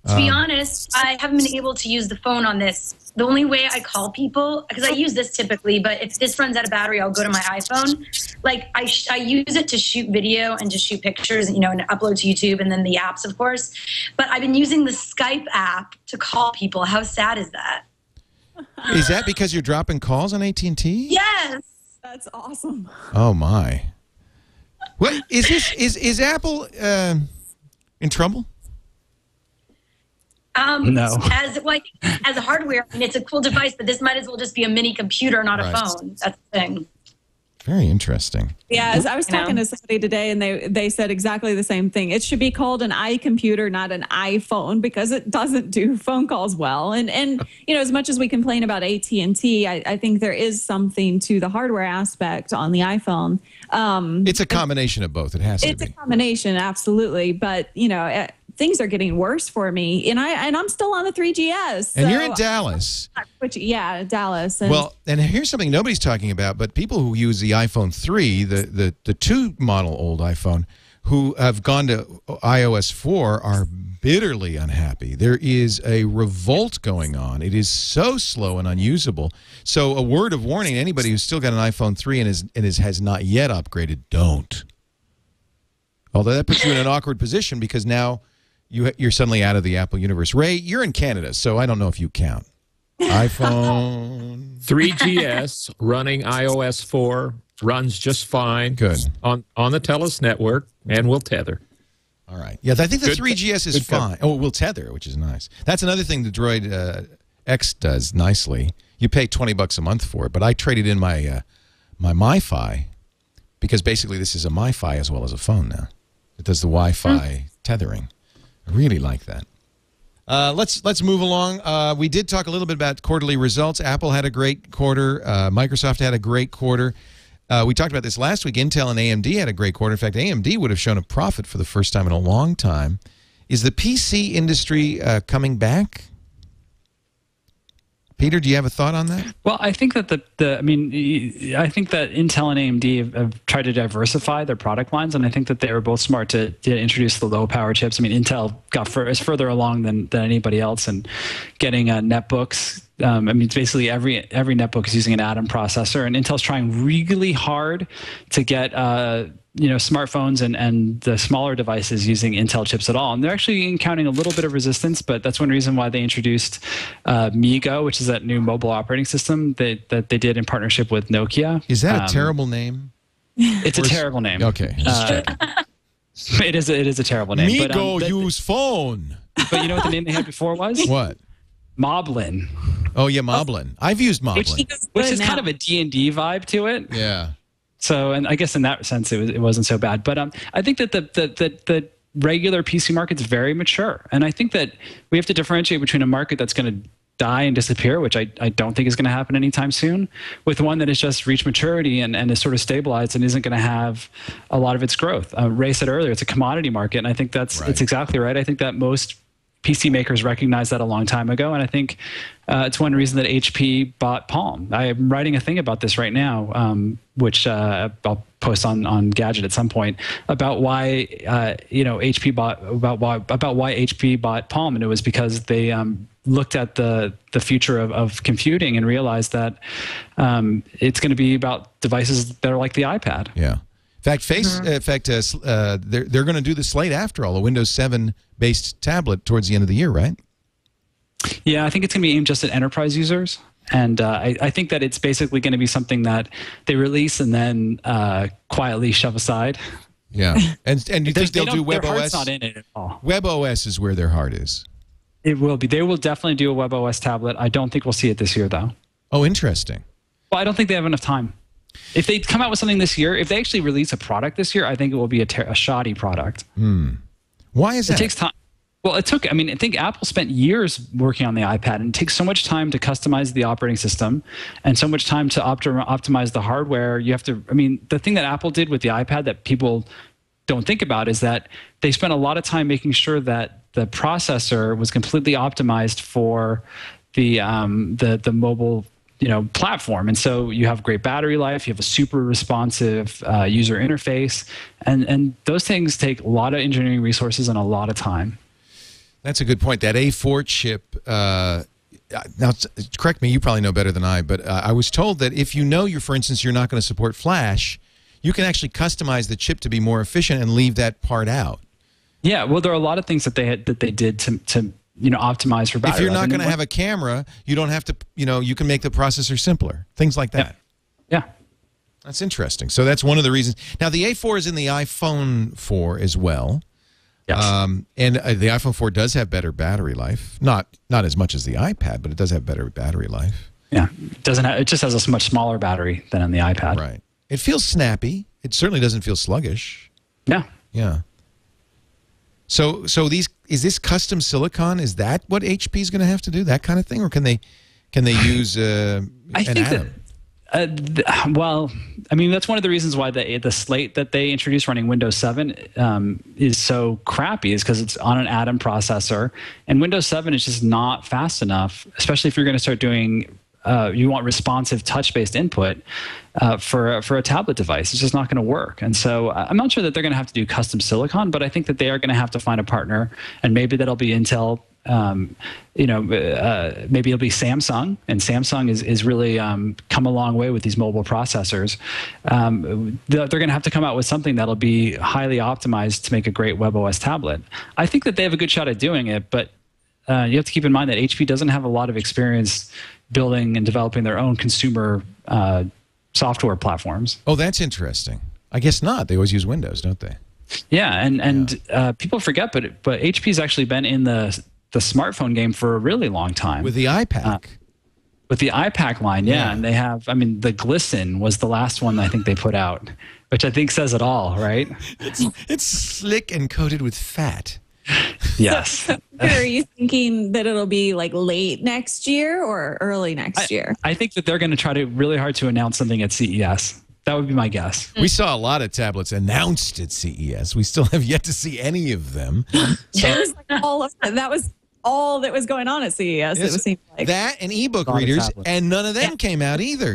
To be honest, I haven't been able to use the phone on this. The only way I call people, because I use this typically, but if this runs out of battery, I'll go to my iPhone. Like I use it to shoot video and to shoot pictures, and upload to YouTube, and then the apps, of course. But I've been using the Skype app to call people. How sad is that? Is that because you're dropping calls on AT&T? Yes. That's awesome. Oh my. What is Apple in trouble? No. As a hardware, it's a cool device, but this might as well just be a mini computer, not a phone. That's the thing. Very interesting. Yeah, as I was talking to somebody today, and they said exactly the same thing. It should be called an iComputer, not an iPhone, because it doesn't do phone calls well. And as much as we complain about AT&T, I think there is something to the hardware aspect on the iPhone. It's a combination of both. It has to be. It's a combination, absolutely. But things are getting worse for me, and I'm still on the 3GS. And you're in Dallas. Yeah, Dallas. And here's something nobody's talking about, but people who use the iPhone 3, the 2 model old iPhone, who have gone to iOS 4 are bitterly unhappy. There is a revolt going on. It is so slow and unusable. So a word of warning to anybody who's still got an iPhone 3 and has not yet upgraded, don't. Although that puts you in an awkward position because now you're suddenly out of the Apple universe. Ray, you're in Canada, so I don't know if you count. iPhone 3GS running iOS 4 runs just fine. Good. On the TELUS network, and will tether. All right. Yeah, I think the Good 3GS is fine. Oh, it will tether, which is nice. That's another thing the Droid X does nicely. You pay $20 a month for it, but I traded in my my MiFi because basically this is a MiFi as well as a phone now. It does the Wi-Fi tethering. I really like that. Let's move along. We did talk a little bit about quarterly results. Apple had a great quarter. Microsoft had a great quarter. We talked about this last week. Intel and AMD had a great quarter. In fact, AMD would have shown a profit for the first time in a long time. Is the PC industry coming back? Peter, do you have a thought on that? Well, I think that I think that Intel and AMD have tried to diversify their product lines, and I think that they were both smart to introduce the low power chips. I mean, Intel is further along than anybody else in getting netbooks. I mean, basically every netbook is using an Atom processor, and Intel's trying really hard to get smartphones and the smaller devices using Intel chips at all. And they're actually encountering a little bit of resistance, but that's one reason why they introduced MeeGo, which is that new mobile operating system that they did in partnership with Nokia. Is that a terrible name? It's a terrible name. Okay. It is a terrible name. MeeGo use phone. But you know what the name they had before was? What? Moblin. Oh, yeah, Moblin. I've used Moblin. Which is kind of a D&D vibe to it. Yeah. So, and I guess in that sense, it wasn't so bad. But I think that the regular PC market's very mature. And I think that we have to differentiate between a market that's going to die and disappear, which I don't think is going to happen anytime soon, with one that has just reached maturity and is sort of stabilized and isn't going to have a lot of its growth. Ray said earlier, it's a commodity market. And I think it's exactly right. I think that most PC makers recognized that a long time ago, and I think it's one reason that HP bought Palm. I am writing a thing about this right now, which I'll post on Gadget at some point, about why HP bought why HP bought Palm, and it was because they looked at the future of computing and realized that it's going to be about devices that are like the iPad. Yeah. In fact, they're going to do the slate after all, a Windows 7-based tablet towards the end of the year, right? Yeah, I think it's going to be aimed just at enterprise users. And I think that it's basically going to be something that they release and then quietly shove aside. Yeah. And you think they'll do WebOS? Their heart's not in it at all. WebOS is where their heart is. It will be. They will definitely do a WebOS tablet. I don't think we'll see it this year, though. Oh, interesting. Well, I don't think they have enough time. If they come out with something this year, if they actually release a product this year, I think it will be a shoddy product. Why is that? It takes time. Well, I think Apple spent years working on the iPad, and it takes so much time to customize the operating system and so much time to optimize the hardware. You have to, the thing that Apple did with the iPad that people don't think about is that they spent a lot of time making sure that the processor was completely optimized for the mobile platform. And so you have great battery life, you have a super responsive user interface, and those things take a lot of engineering resources and a lot of time. That's a good point. That A4 chip, now correct me, you probably know better than I, but I was told that if for instance, you're not going to support Flash, you can actually customize the chip to be more efficient and leave that part out. Yeah, well, there are a lot of things that they did to optimize for battery life. If you're not going to have a camera, you don't have to, you can make the processor simpler. Things like that. Yeah. That's interesting. So that's one of the reasons. Now, the A4 is in the iPhone 4 as well. Yes. And the iPhone 4 does have better battery life. Not as much as the iPad, but it does have better battery life. Yeah. It just has a much smaller battery than on the iPad. Right. It feels snappy. It certainly doesn't feel sluggish. Yeah. Yeah. So is this custom silicon? Is that what HP is going to have to do? That kind of thing, or can they use an Atom? Well, that's one of the reasons why the slate that they introduced running Windows 7 is so crappy, is because it's on an Atom processor, and Windows 7 is just not fast enough, especially if you're going to start doing. You want responsive touch-based input for a tablet device. It's just not going to work. And so I'm not sure that they're going to have to do custom silicon, but I think that they are going to have to find a partner, and maybe that'll be Intel maybe it'll be Samsung, and Samsung is really come a long way with these mobile processors. They're going to have to come out with something that'll be highly optimized to make a great WebOS tablet. I think that they have a good shot at doing it, but you have to keep in mind that HP doesn't have a lot of experience building and developing their own consumer software platforms. Oh, that's interesting. I guess not. They always use Windows, don't they? Yeah, and people forget, but HP's actually been in the smartphone game for a really long time. With the iPac. With the iPac line, yeah. And they have, I mean, the Glisten was the last one I think they put out, which I think says it all, right? It's slick and coated with fat. Yes. Are you thinking that it'll be like late next year or early next year? I think that they're going to try really hard to announce something at CES. That would be my guess. We saw a lot of tablets announced at CES. We still have yet to see any of them. That was all that was going on at CES. Yes, it seemed like that and ebook readers, and none of them came out either.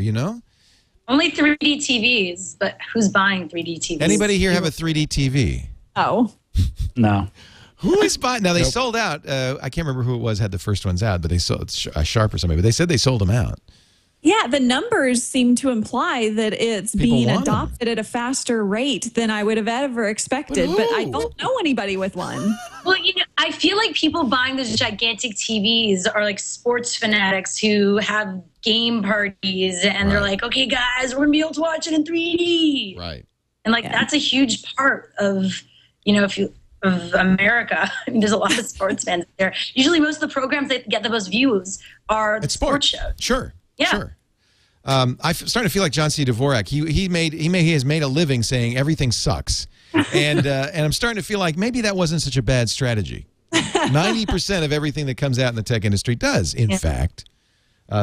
Only 3D TVs, but who's buying 3D TVs? Anybody here have a 3D TV? Oh, no. Who is buying? Now they sold out. I can't remember who it was had the first ones out, but they sold Sharp or somebody. But they said they sold them out. yeah. The numbers seem to imply that it's People being want adopted at a faster rate than I would have ever expected. But I don't know anybody with one. Well, I feel like people buying those gigantic TVs are like sports fanatics who have game parties, and they're like, okay, guys, we're going to be able to watch it in 3D. Right. And that's a huge part of, of America. I mean, there's a lot of sports fans there. Usually most of the programs that get the most views are the sports shows. Sure. Yeah. Sure. I'm starting to feel like John C. Dvorak. He has made a living saying everything sucks, and I'm starting to feel like maybe that wasn't such a bad strategy. 90% of everything that comes out in the tech industry does, in fact,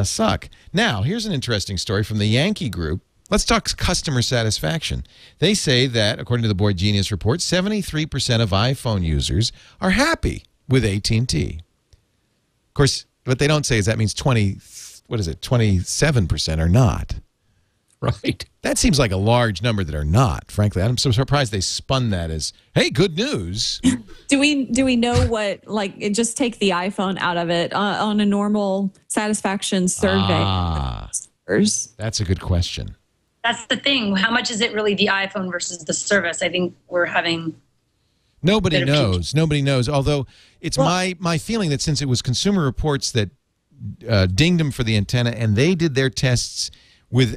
suck. Now, here's an interesting story from the Yankee Group. Let's talk customer satisfaction. They say that, according to the Boyd Genius report, 73% of iPhone users are happy with AT&T. Of course, what they don't say is that means 27% are not. Right. That seems like a large number that are not, frankly. I'm so surprised they spun that as, hey, good news. Do we know what, just take the iPhone out of it on a normal satisfaction survey? That's a good question. That's the thing. How much is it really the iPhone versus the service? I think we're having... Nobody knows. Nobody knows. Although it's my feeling that since it was Consumer Reports that dinged them for the antenna, and they did their tests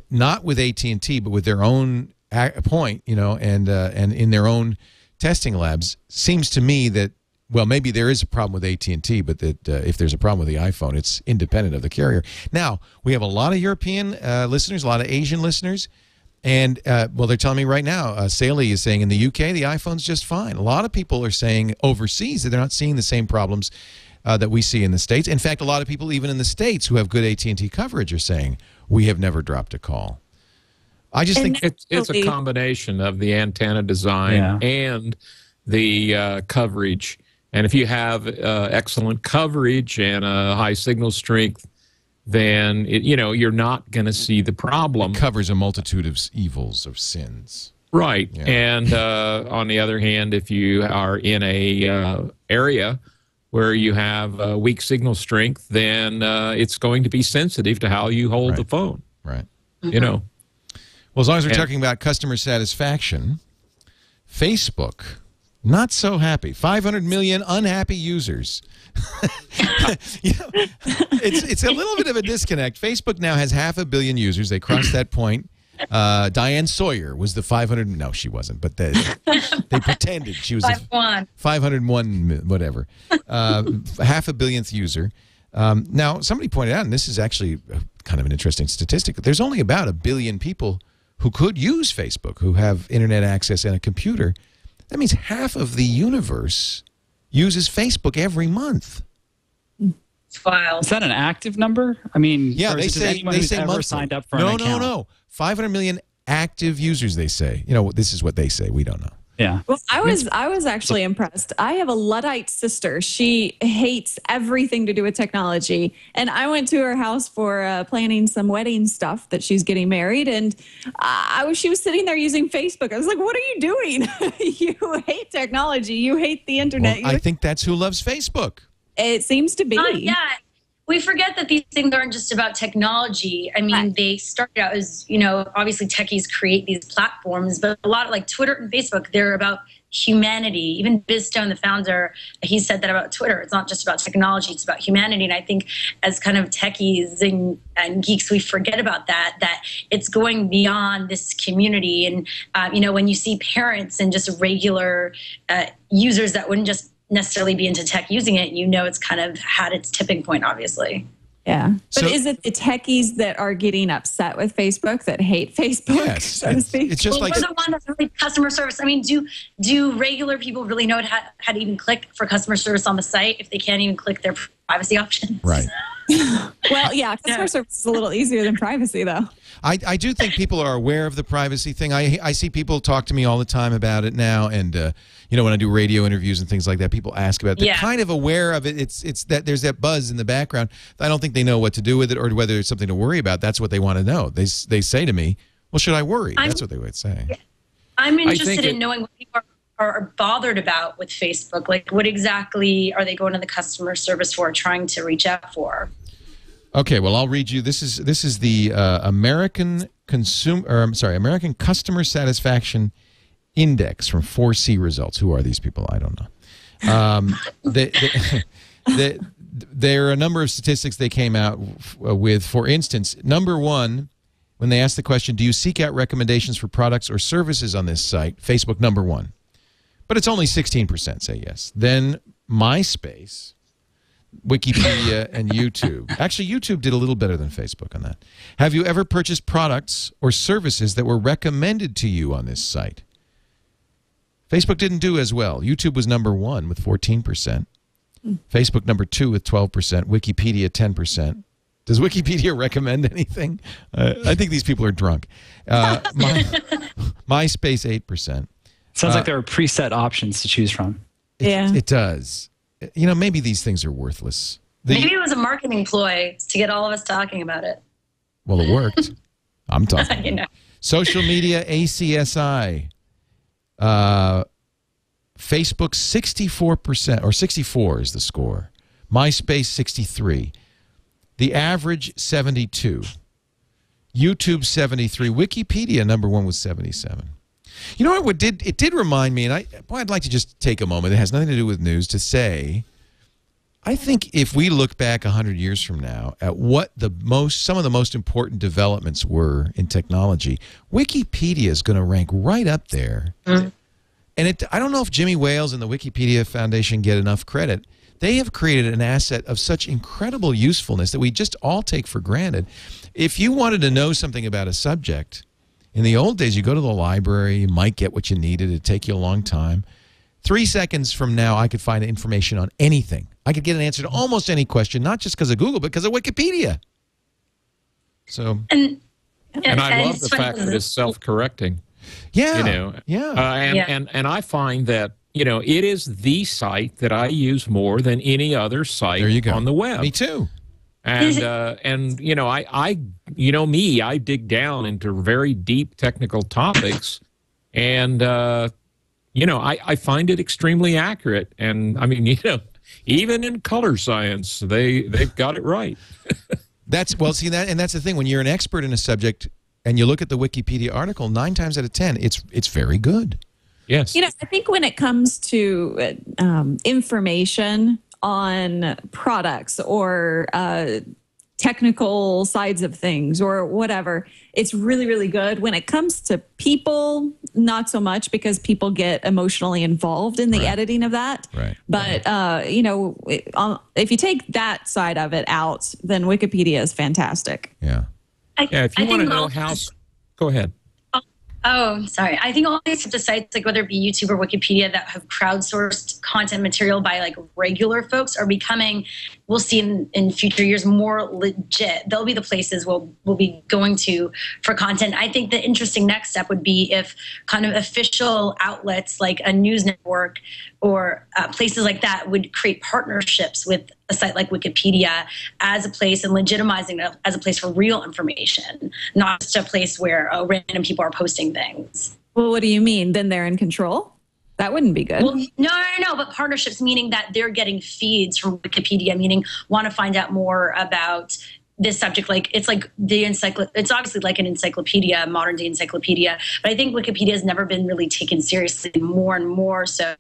not with AT&T, but with their own point, and in their own testing labs, seems to me that, well, maybe there is a problem with AT&T, but that if there's a problem with the iPhone, it's independent of the carrier. Now, we have a lot of European listeners, a lot of Asian listeners, and, they're telling me right now, Saley is saying in the UK, the iPhone's just fine. A lot of people are saying overseas that they're not seeing the same problems that we see in the States. In fact, a lot of people even in the States who have good AT&T coverage are saying, we have never dropped a call. I just think it's a combination of the antenna design and the coverage. And if you have excellent coverage and a high signal strength, then you're not going to see the problem. It covers a multitude of evils, of sins. Right. Yeah. And on the other hand, if you are in a area where you have weak signal strength, then it's going to be sensitive to how you hold the phone. Right. Well, as long as we're talking about customer satisfaction, Facebook, not so happy. 500 million unhappy users. It's a little bit of a disconnect. Facebook now has 500 million users. They crossed that point. Diane Sawyer was the 500. No, she wasn't, but they pretended she was 501, whatever. 500 millionth user. Now, somebody pointed out, and this is actually kind of an interesting statistic, there's only about 1 billion people who could use Facebook, who have internet access and a computer. That means half of the universe uses Facebook every month. Wow. Is that an active number? I mean, yeah, they say ever signed up for an account? No. 500 million active users, they say. This is what they say. We don't know. Yeah. Well, I was actually impressed. I have a Luddite sister. She hates everything to do with technology. And I went to her house for planning some wedding stuff that she's getting married. And she was sitting there using Facebook. I was like, what are you doing? You hate technology. You hate the internet. Well, I think that's who loves Facebook. It seems to be. Yeah. We forget that these things aren't just about technology. I mean, they started out as, obviously techies create these platforms, but a lot of like Twitter and Facebook, they're about humanity. Even Biz Stone, the founder, he said that about Twitter. It's not just about technology, it's about humanity. And I think as kind of techies and geeks, we forget about that it's going beyond this community. And, when you see parents and just regular users that wouldn't just necessarily be into tech using it, it's kind of had its tipping point, obviously. Yeah. But is it the techies that are getting upset with Facebook, that hate Facebook? Yes. So to speak? It's just like we're the one that's really customer service. I mean, do regular people really know how to even click for customer service on the site if they can't even click their privacy options? Right. Well, yeah, customer service is a little easier than privacy, though. I do think people are aware of the privacy thing. I see people talk to me all the time about it now, and when I do radio interviews and things like that, people ask about it. They're kind of aware of it. It's that there's that buzz in the background. I don't think they know what to do with it or whether it's something to worry about. That's what they want to know. They say to me, "Well, should I worry?" That's what they would say. I'm interested in knowing what people are bothered about with Facebook. Like, what exactly are they going to the customer service for, trying to reach out for? Okay, well, I'll read you. This is the American Customer Satisfaction Index from 4C Results. Who are these people? I don't know. There are a number of statistics they came out with. For instance, number one, when they asked the question, do you seek out recommendations for products or services on this site? Facebook, number one. But it's only 16% say yes. Then MySpace, Wikipedia, and YouTube. Actually, YouTube did a little better than Facebook on that. Have you ever purchased products or services that were recommended to you on this site? Facebook didn't do as well. YouTube was number one with 14%. Facebook number two with 12%. Wikipedia 10%. Does Wikipedia recommend anything? I think these people are drunk. MySpace 8%. Sounds like there are preset options to choose from. It does. Maybe these things are worthless. Maybe it was a marketing ploy to get all of us talking about it. Well, it worked. I'm talking. Social media, ACSI. Facebook, 64%, or 64 is the score. MySpace, 63. The average, 72. YouTube, 73. Wikipedia, number one, was 77. You know what it did remind me, and I'd like to just take a moment, it has nothing to do with news, to say, I think if we look back 100 years from now at what some of the most important developments were in technology, Wikipedia is going to rank right up there. Mm-hmm. And I don't know if Jimmy Wales and the Wikipedia Foundation get enough credit. They have created an asset of such incredible usefulness that we just all take for granted. If you wanted to know something about a subject, in the old days, you go to the library, you might get what you needed. It'd take you a long time. 3 seconds from now, I could find information on anything. I could get an answer to almost any question, not just because of Google, but because of Wikipedia. So, and I love the fact that it's self-correcting. Yeah. And I find that, it is the site that I use more than any other site on the web. Me too. And I dig down into very deep technical topics, and I find it extremely accurate. And I mean, even in color science, they've got it right. That's the thing. When you're an expert in a subject and you look at the Wikipedia article, 9 times out of 10, it's very good. Yes. I think when it comes to information on products or technical sides of things or whatever, it's really, really good. When it comes to people, not so much, because people get emotionally involved in the editing of that. Right. But, if you take that side of it out, then Wikipedia is fantastic. Yeah. If you want to know how... Go ahead. Oh, sorry. I think all these types of sites, like whether it be YouTube or Wikipedia, that have crowdsourced content material by like regular folks are becoming, we'll see in future years, more legit. They'll be the places we'll be going to for content. I think the interesting next step would be if kind of official outlets like a news network or places like that would create partnerships with a site like Wikipedia as a place and legitimizing it as a place for real information, not just a place where random people are posting things. Well, what do you mean? Then they're in control? That wouldn't be good. Well, no, but partnerships meaning that they're getting feeds from Wikipedia, meaning want to find out more about this subject. Like it's like it's obviously like an encyclopedia, modern day encyclopedia, but I think Wikipedia has never been really taken seriously, more and more so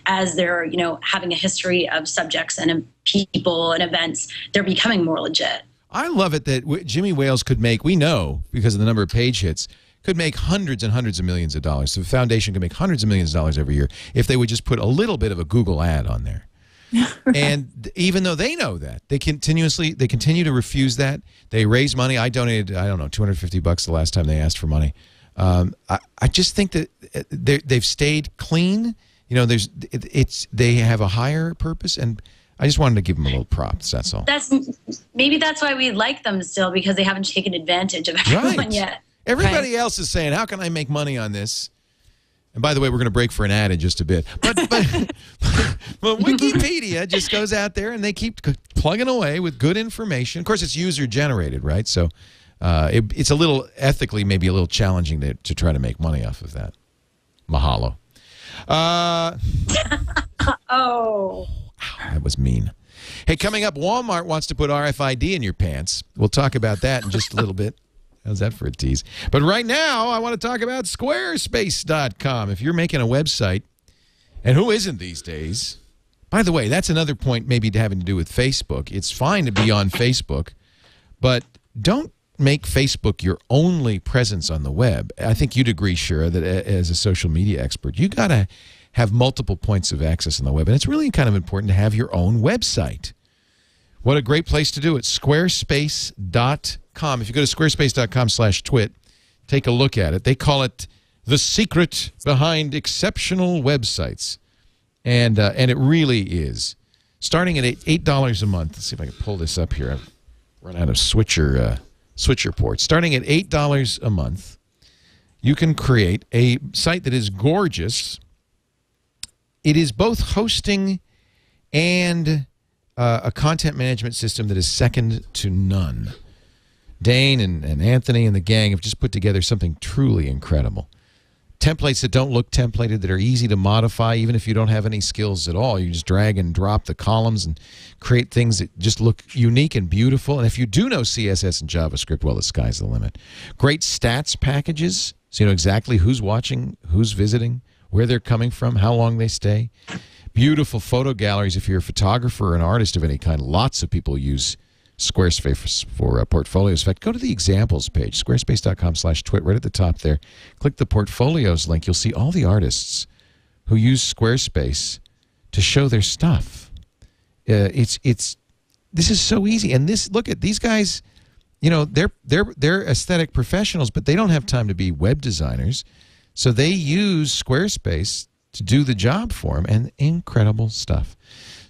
as they're, having a history of subjects and people and events, they're becoming more legit. I love it that Jimmy Wales could make, we know because of the number of page hits, could make hundreds and hundreds of millions of dollars. So the foundation could make hundreds of millions of dollars every year if they would just put a little bit of a Google ad on there. Right. And even though they know that, they continue to refuse that. They raise money. I donated, I don't know, $250 the last time they asked for money. I just think that they've stayed clean. They have a higher purpose, and I just wanted to give them a little props. That's all. Maybe that's why we like them still, because they haven't taken advantage of everyone yet. Everybody else is saying, "How can I make money on this?" And by the way, we're going to break for an ad in just a bit. But Wikipedia just goes out there and they keep plugging away with good information. Of course, it's user generated, right? So it's a little ethically, maybe a little challenging to try to make money off of that. Mahalo. Oh. That was mean. Hey, coming up, Walmart wants to put RFID in your pants. We'll talk about that in just a little bit. How's that for a tease? But right now, I want to talk about Squarespace.com. If you're making a website, and who isn't these days? By the way, that's another point maybe having to do with Facebook. It's fine to be on Facebook, but don't make Facebook your only presence on the web. I think you'd agree, Shira, that as a social media expert, you got to have multiple points of access on the web, and it's really kind of important to have your own website. What a great place to do it, Squarespace.com. If you go to squarespace.com/twit, take a look at it. They call it the secret behind exceptional websites. And it really is. Starting at $8 a month. Let's see if I can pull this up here. I've run out of switcher ports. Starting at $8 a month, you can create a site that is gorgeous. It is both hosting and a content management system that is second to none. Dane and Anthony and the gang have just put together something truly incredible. Templates that don't look templated, that are easy to modify, even if you don't have any skills at all. You just drag and drop the columns and create things that just look unique and beautiful. And if you do know CSS and JavaScript, well, the sky's the limit. Great stats packages, so you know exactly who's watching, who's visiting, where they're coming from, how long they stay. Beautiful photo galleries if you're a photographer or an artist of any kind. Lots of people use Squarespace for portfolios. In fact, go to the examples page, squarespace.com/twit, right at the top there. Click the portfolios link. You'll see all the artists who use Squarespace to show their stuff. This is so easy. And look at these guys. You know, they're aesthetic professionals, but they don't have time to be web designers, so they use Squarespace to do the job for them, and incredible stuff.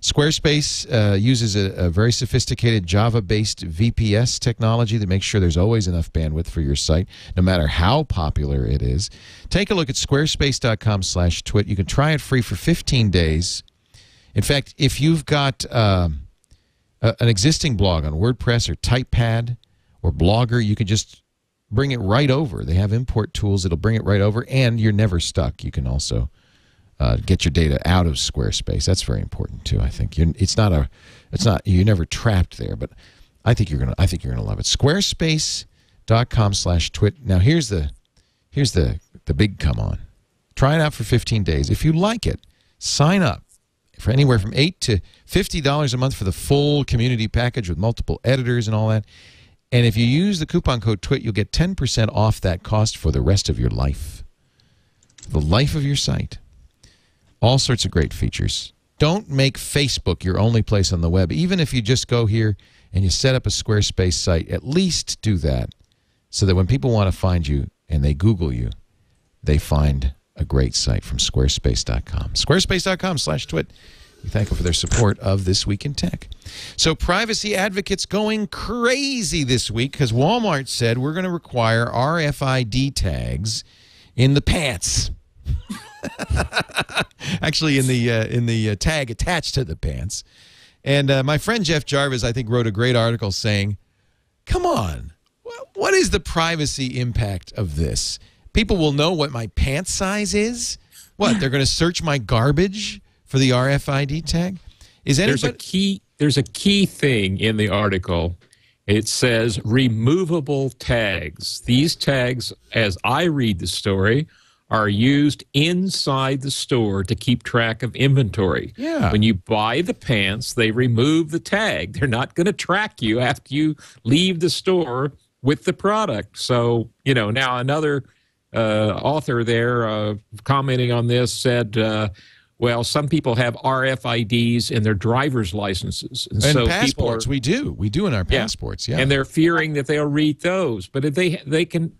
Squarespace uses a very sophisticated Java-based VPS technology that makes sure there's always enough bandwidth for your site, no matter how popular it is. Take a look at squarespace.com/twit. You can try it free for 15 days. In fact, if you've got an existing blog on WordPress or TypePad or Blogger, you can just bring it right over. They have import tools that'll bring it right over, and you're never stuck. You can also get your data out of Squarespace. That's very important too. I think you're never trapped there. But I think you're gonna love it. Squarespace.com/twit. Now here's the big come on. Try it out for 15 days. If you like it, sign up for anywhere from $8 to $50 a month for the full community package with multiple editors and all that. And if you use the coupon code TWIT, you'll get 10% off that cost for the rest of your life. The life of your site. All sorts of great features. Don't make Facebook your only place on the web. Even if you just go here and you set up a Squarespace site, at least do that so that when people want to find you and they Google you, they find a great site from squarespace.com. Squarespace.com/twit. We thank them for their support of This Week in Tech. So privacy advocates going crazy this week because Walmart said we're going to require RFID tags in the pants. Actually, in the tag attached to the pants. And my friend Jeff Jarvis, I think, wrote a great article saying, come on, what is the privacy impact of this? People will know what my pant size is? What, they're going to search my garbage for the RFID tag? There's a key thing in the article. It says removable tags. These tags, as I read the story, are used inside the store to keep track of inventory. Yeah. When you buy the pants, they remove the tag. They're not going to track you after you leave the store with the product. So, now another author there commenting on this said, well, some people have RFIDs in their driver's licenses. And so passports, we do in our passports, yeah. And they're fearing that they'll read those. But if they can,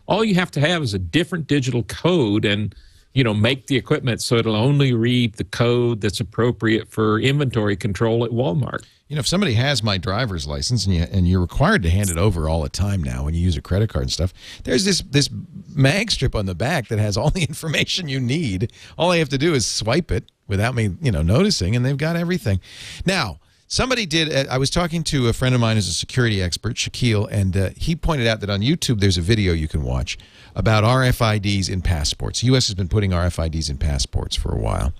all you have to have is a different digital code and, make the equipment so it'll only read the code that's appropriate for inventory control at Walmart. If somebody has my driver's license and you're required to hand it over all the time now when you use a credit card and stuff, there's this mag strip on the back that has all the information you need. All I have to do is swipe it without me, noticing, and they've got everything. Now, somebody did, I was talking to a friend of mine who's a security expert, Shaquille, and he pointed out that on YouTube there's a video you can watch about RFIDs in passports. The U.S. has been putting RFIDs in passports for a while.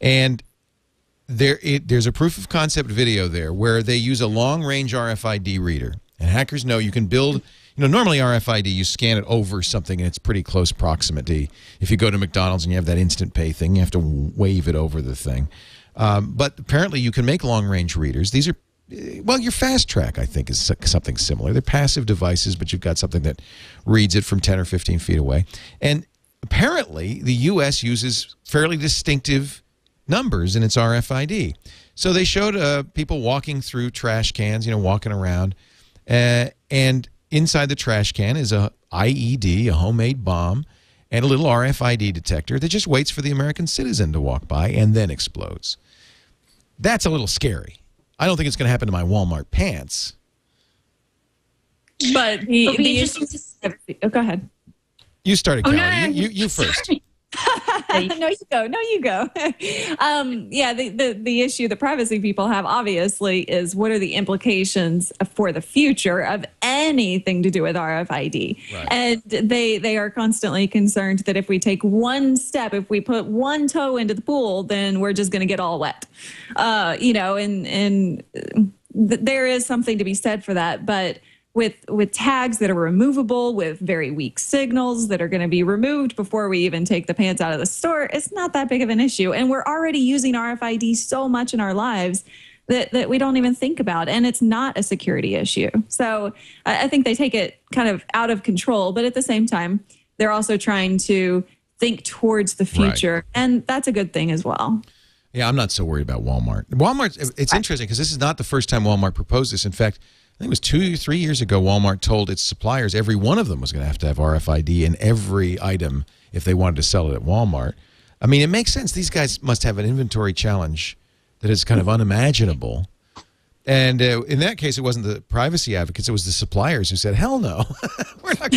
And there's a proof of concept video there where they use a long-range RFID reader. And hackers know you can build, normally RFID, you scan it over something and it's pretty close proximity. If you go to McDonald's and you have that instant pay thing, you have to wave it over the thing. But apparently you can make long-range readers. These are, well, your Fast Track, I think, is something similar. They're passive devices, but you've got something that reads it from 10 or 15 feet away. And apparently the U.S. uses fairly distinctive numbers in its RFID. So they showed people walking through trash cans, walking around, and inside the trash can is a IED, a homemade bomb, and a little RFID detector that just waits for the American citizen to walk by and then explodes. That's a little scary. I don't think it's going to happen to my Walmart pants. But the issue. Oh, go ahead. You started, Cali. No, you first. No, you go. No, you go. Yeah, the issue that privacy people have, obviously, is what are the implications for the future of anything to do with RFID? Right. And they are constantly concerned that if we take one step, if we put one toe into the pool, then we're just going to get all wet. And there is something to be said for that, but with tags that are removable, with very weak signals that are going to be removed before we even take the pants out of the store, it's not that big of an issue. And we're already using RFID so much in our lives that we don't even think about. And it's not a security issue. So I think they take it kind of out of control. But at the same time, they're also trying to think towards the future. Right. And that's a good thing as well. Yeah, I'm not so worried about Walmart. It's interesting because this is not the first time Walmart proposed this. In fact, I think it was 2 or 3 years ago, Walmart told its suppliers every one of them was going to have RFID in every item if they wanted to sell it at Walmart. I mean, it makes sense. These guys must have an inventory challenge that is kind of unimaginable. And in that case, it wasn't the privacy advocates. It was the suppliers who said, hell no. We're not,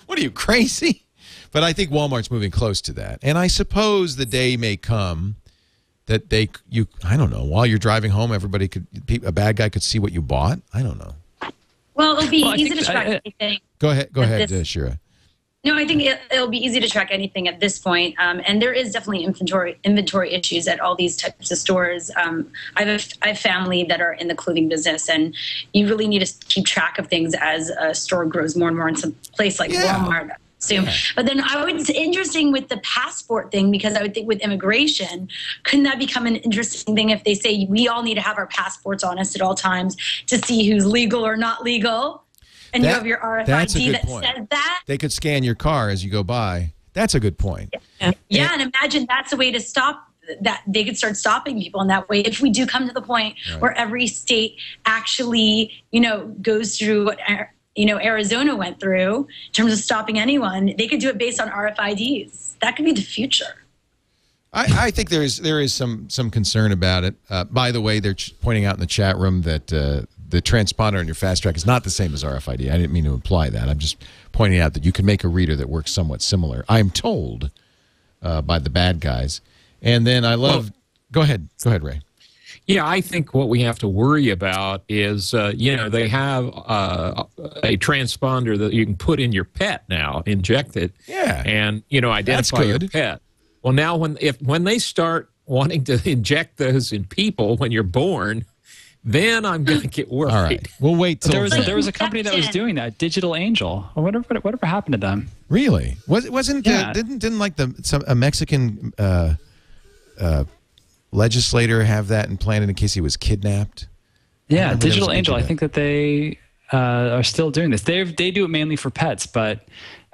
what are you, crazy? But I think Walmart's moving close to that. And I suppose the day may come that I don't know, while you're driving home, a bad guy could see what you bought. I don't know. Well, it'll be easy to track anything. Go ahead, Shira. No, I think it'll be easy to track anything at this point. And there is definitely inventory issues at all these types of stores. I have family that are in the clothing business, and you really need to keep track of things as a store grows more and more in some place like Walmart. Yeah. But then it's interesting with the passport thing, because I would think with immigration, couldn't that become an interesting thing if they say we all need to have our passports on us at all times to see who's legal or not legal? And you have your RFID that says that. They could scan your car as you go by. That's a good point. Yeah, and imagine that's a way to stop that. They could start stopping people in that way. If we do come to the point where every state actually, goes through what Arizona went through in terms of stopping anyone, they could do it based on RFIDs. That could be the future. I think there is some concern about it. By the way, they're pointing out in the chat room that the transponder on your Fast Track is not the same as RFID. I didn't mean to imply that. I'm just pointing out that you can make a reader that works somewhat similar, I'm told, by the bad guys. And then go ahead, Ray. Yeah, I think what we have to worry about is, they have a transponder that you can put in your pet now, inject it, and, identify your pet. Well, now when they start wanting to inject those in people when you're born, then I'm going to get worried. All right. We'll wait till there was a company that was doing that, Digital Angel. Or whatever happened to them? Really? Wasn't didn't like a Mexican legislator have that implanted in case he was kidnapped? Yeah, Digital Angel. I think that they are still doing this. They do it mainly for pets, but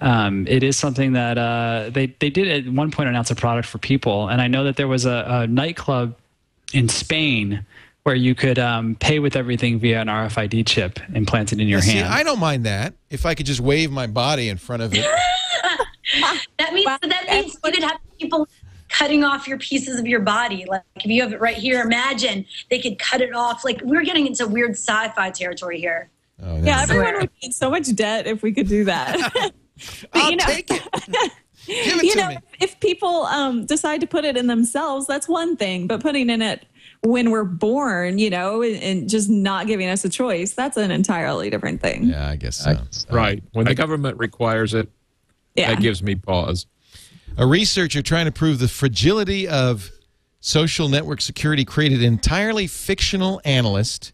it is something that they did at one point announce a product for people. And I know that there was a nightclub in Spain where you could pay with everything via an RFID chip implanted in your hand. See, I don't mind that if I could just wave my body in front of it. that means you could have people cutting off your pieces of your body. Like if you have it right here, imagine they could cut it off. Like we're getting into weird sci-fi territory here. Oh, yeah, everyone would be in so much debt if we could do that. I'll take it. Give it to me. If people decide to put it in themselves, that's one thing. But putting in it when we're born, and just not giving us a choice, that's an entirely different thing. Yeah, I guess so. Right. When the government requires it, that gives me pause. A researcher trying to prove the fragility of social network security created an entirely fictional analyst,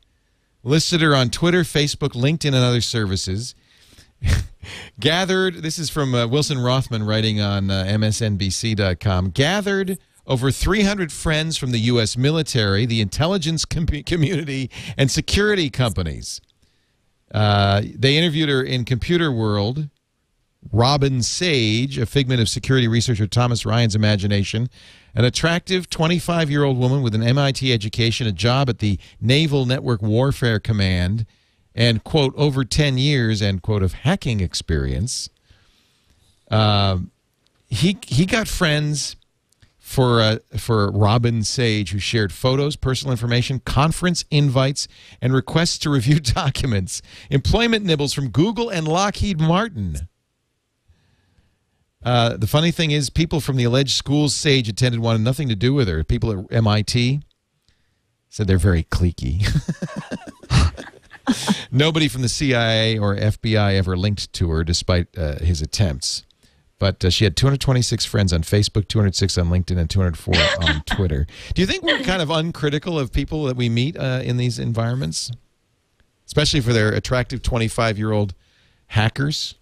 listed her on Twitter, Facebook, LinkedIn, and other services. This is from Wilson Rothman writing on MSNBC.com, gathered over 300 friends from the U.S. military, the intelligence community, and security companies. They interviewed her in Computer World. Robin Sage, a figment of security researcher Thomas Ryan's imagination, an attractive 25-year-old woman with an MIT education, a job at the Naval Network Warfare Command, and, quote, over 10 years, end quote, of hacking experience. He got friends for Robin Sage, who shared photos, personal information, conference invites, and requests to review documents, employment nibbles from Google and Lockheed Martin. The funny thing is, people from the alleged schools Sage attended wanted nothing to do with her. People at MIT said they're very cliquey. Nobody from the CIA or FBI ever linked to her, despite his attempts. But she had 226 friends on Facebook, 206 on LinkedIn, and 204 on Twitter. Do you think we're kind of uncritical of people that we meet in these environments? Especially for their attractive 25-year-old hackers?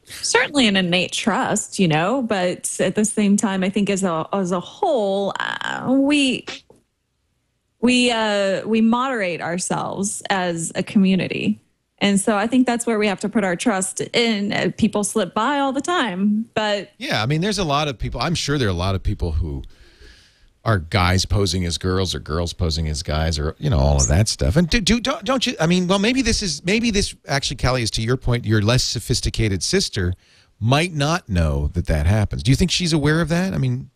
Certainly an innate trust, but at the same time, I think as a whole, we moderate ourselves as a community. And so I think that's where we have to put our trust in. People slip by all the time, but yeah, I mean, there's a lot of people. I'm sure there are a lot of people who are guys posing as girls or girls posing as guys, or all of that stuff. And don't you? I mean, well, maybe this actually, Cali, is to your point. Your less sophisticated sister might not know that happens. Do you think she's aware of that? I mean,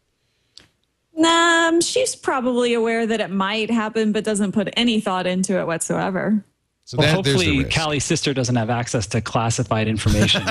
she's probably aware that it might happen, but doesn't put any thought into it whatsoever. So well, hopefully Cali's sister doesn't have access to classified information.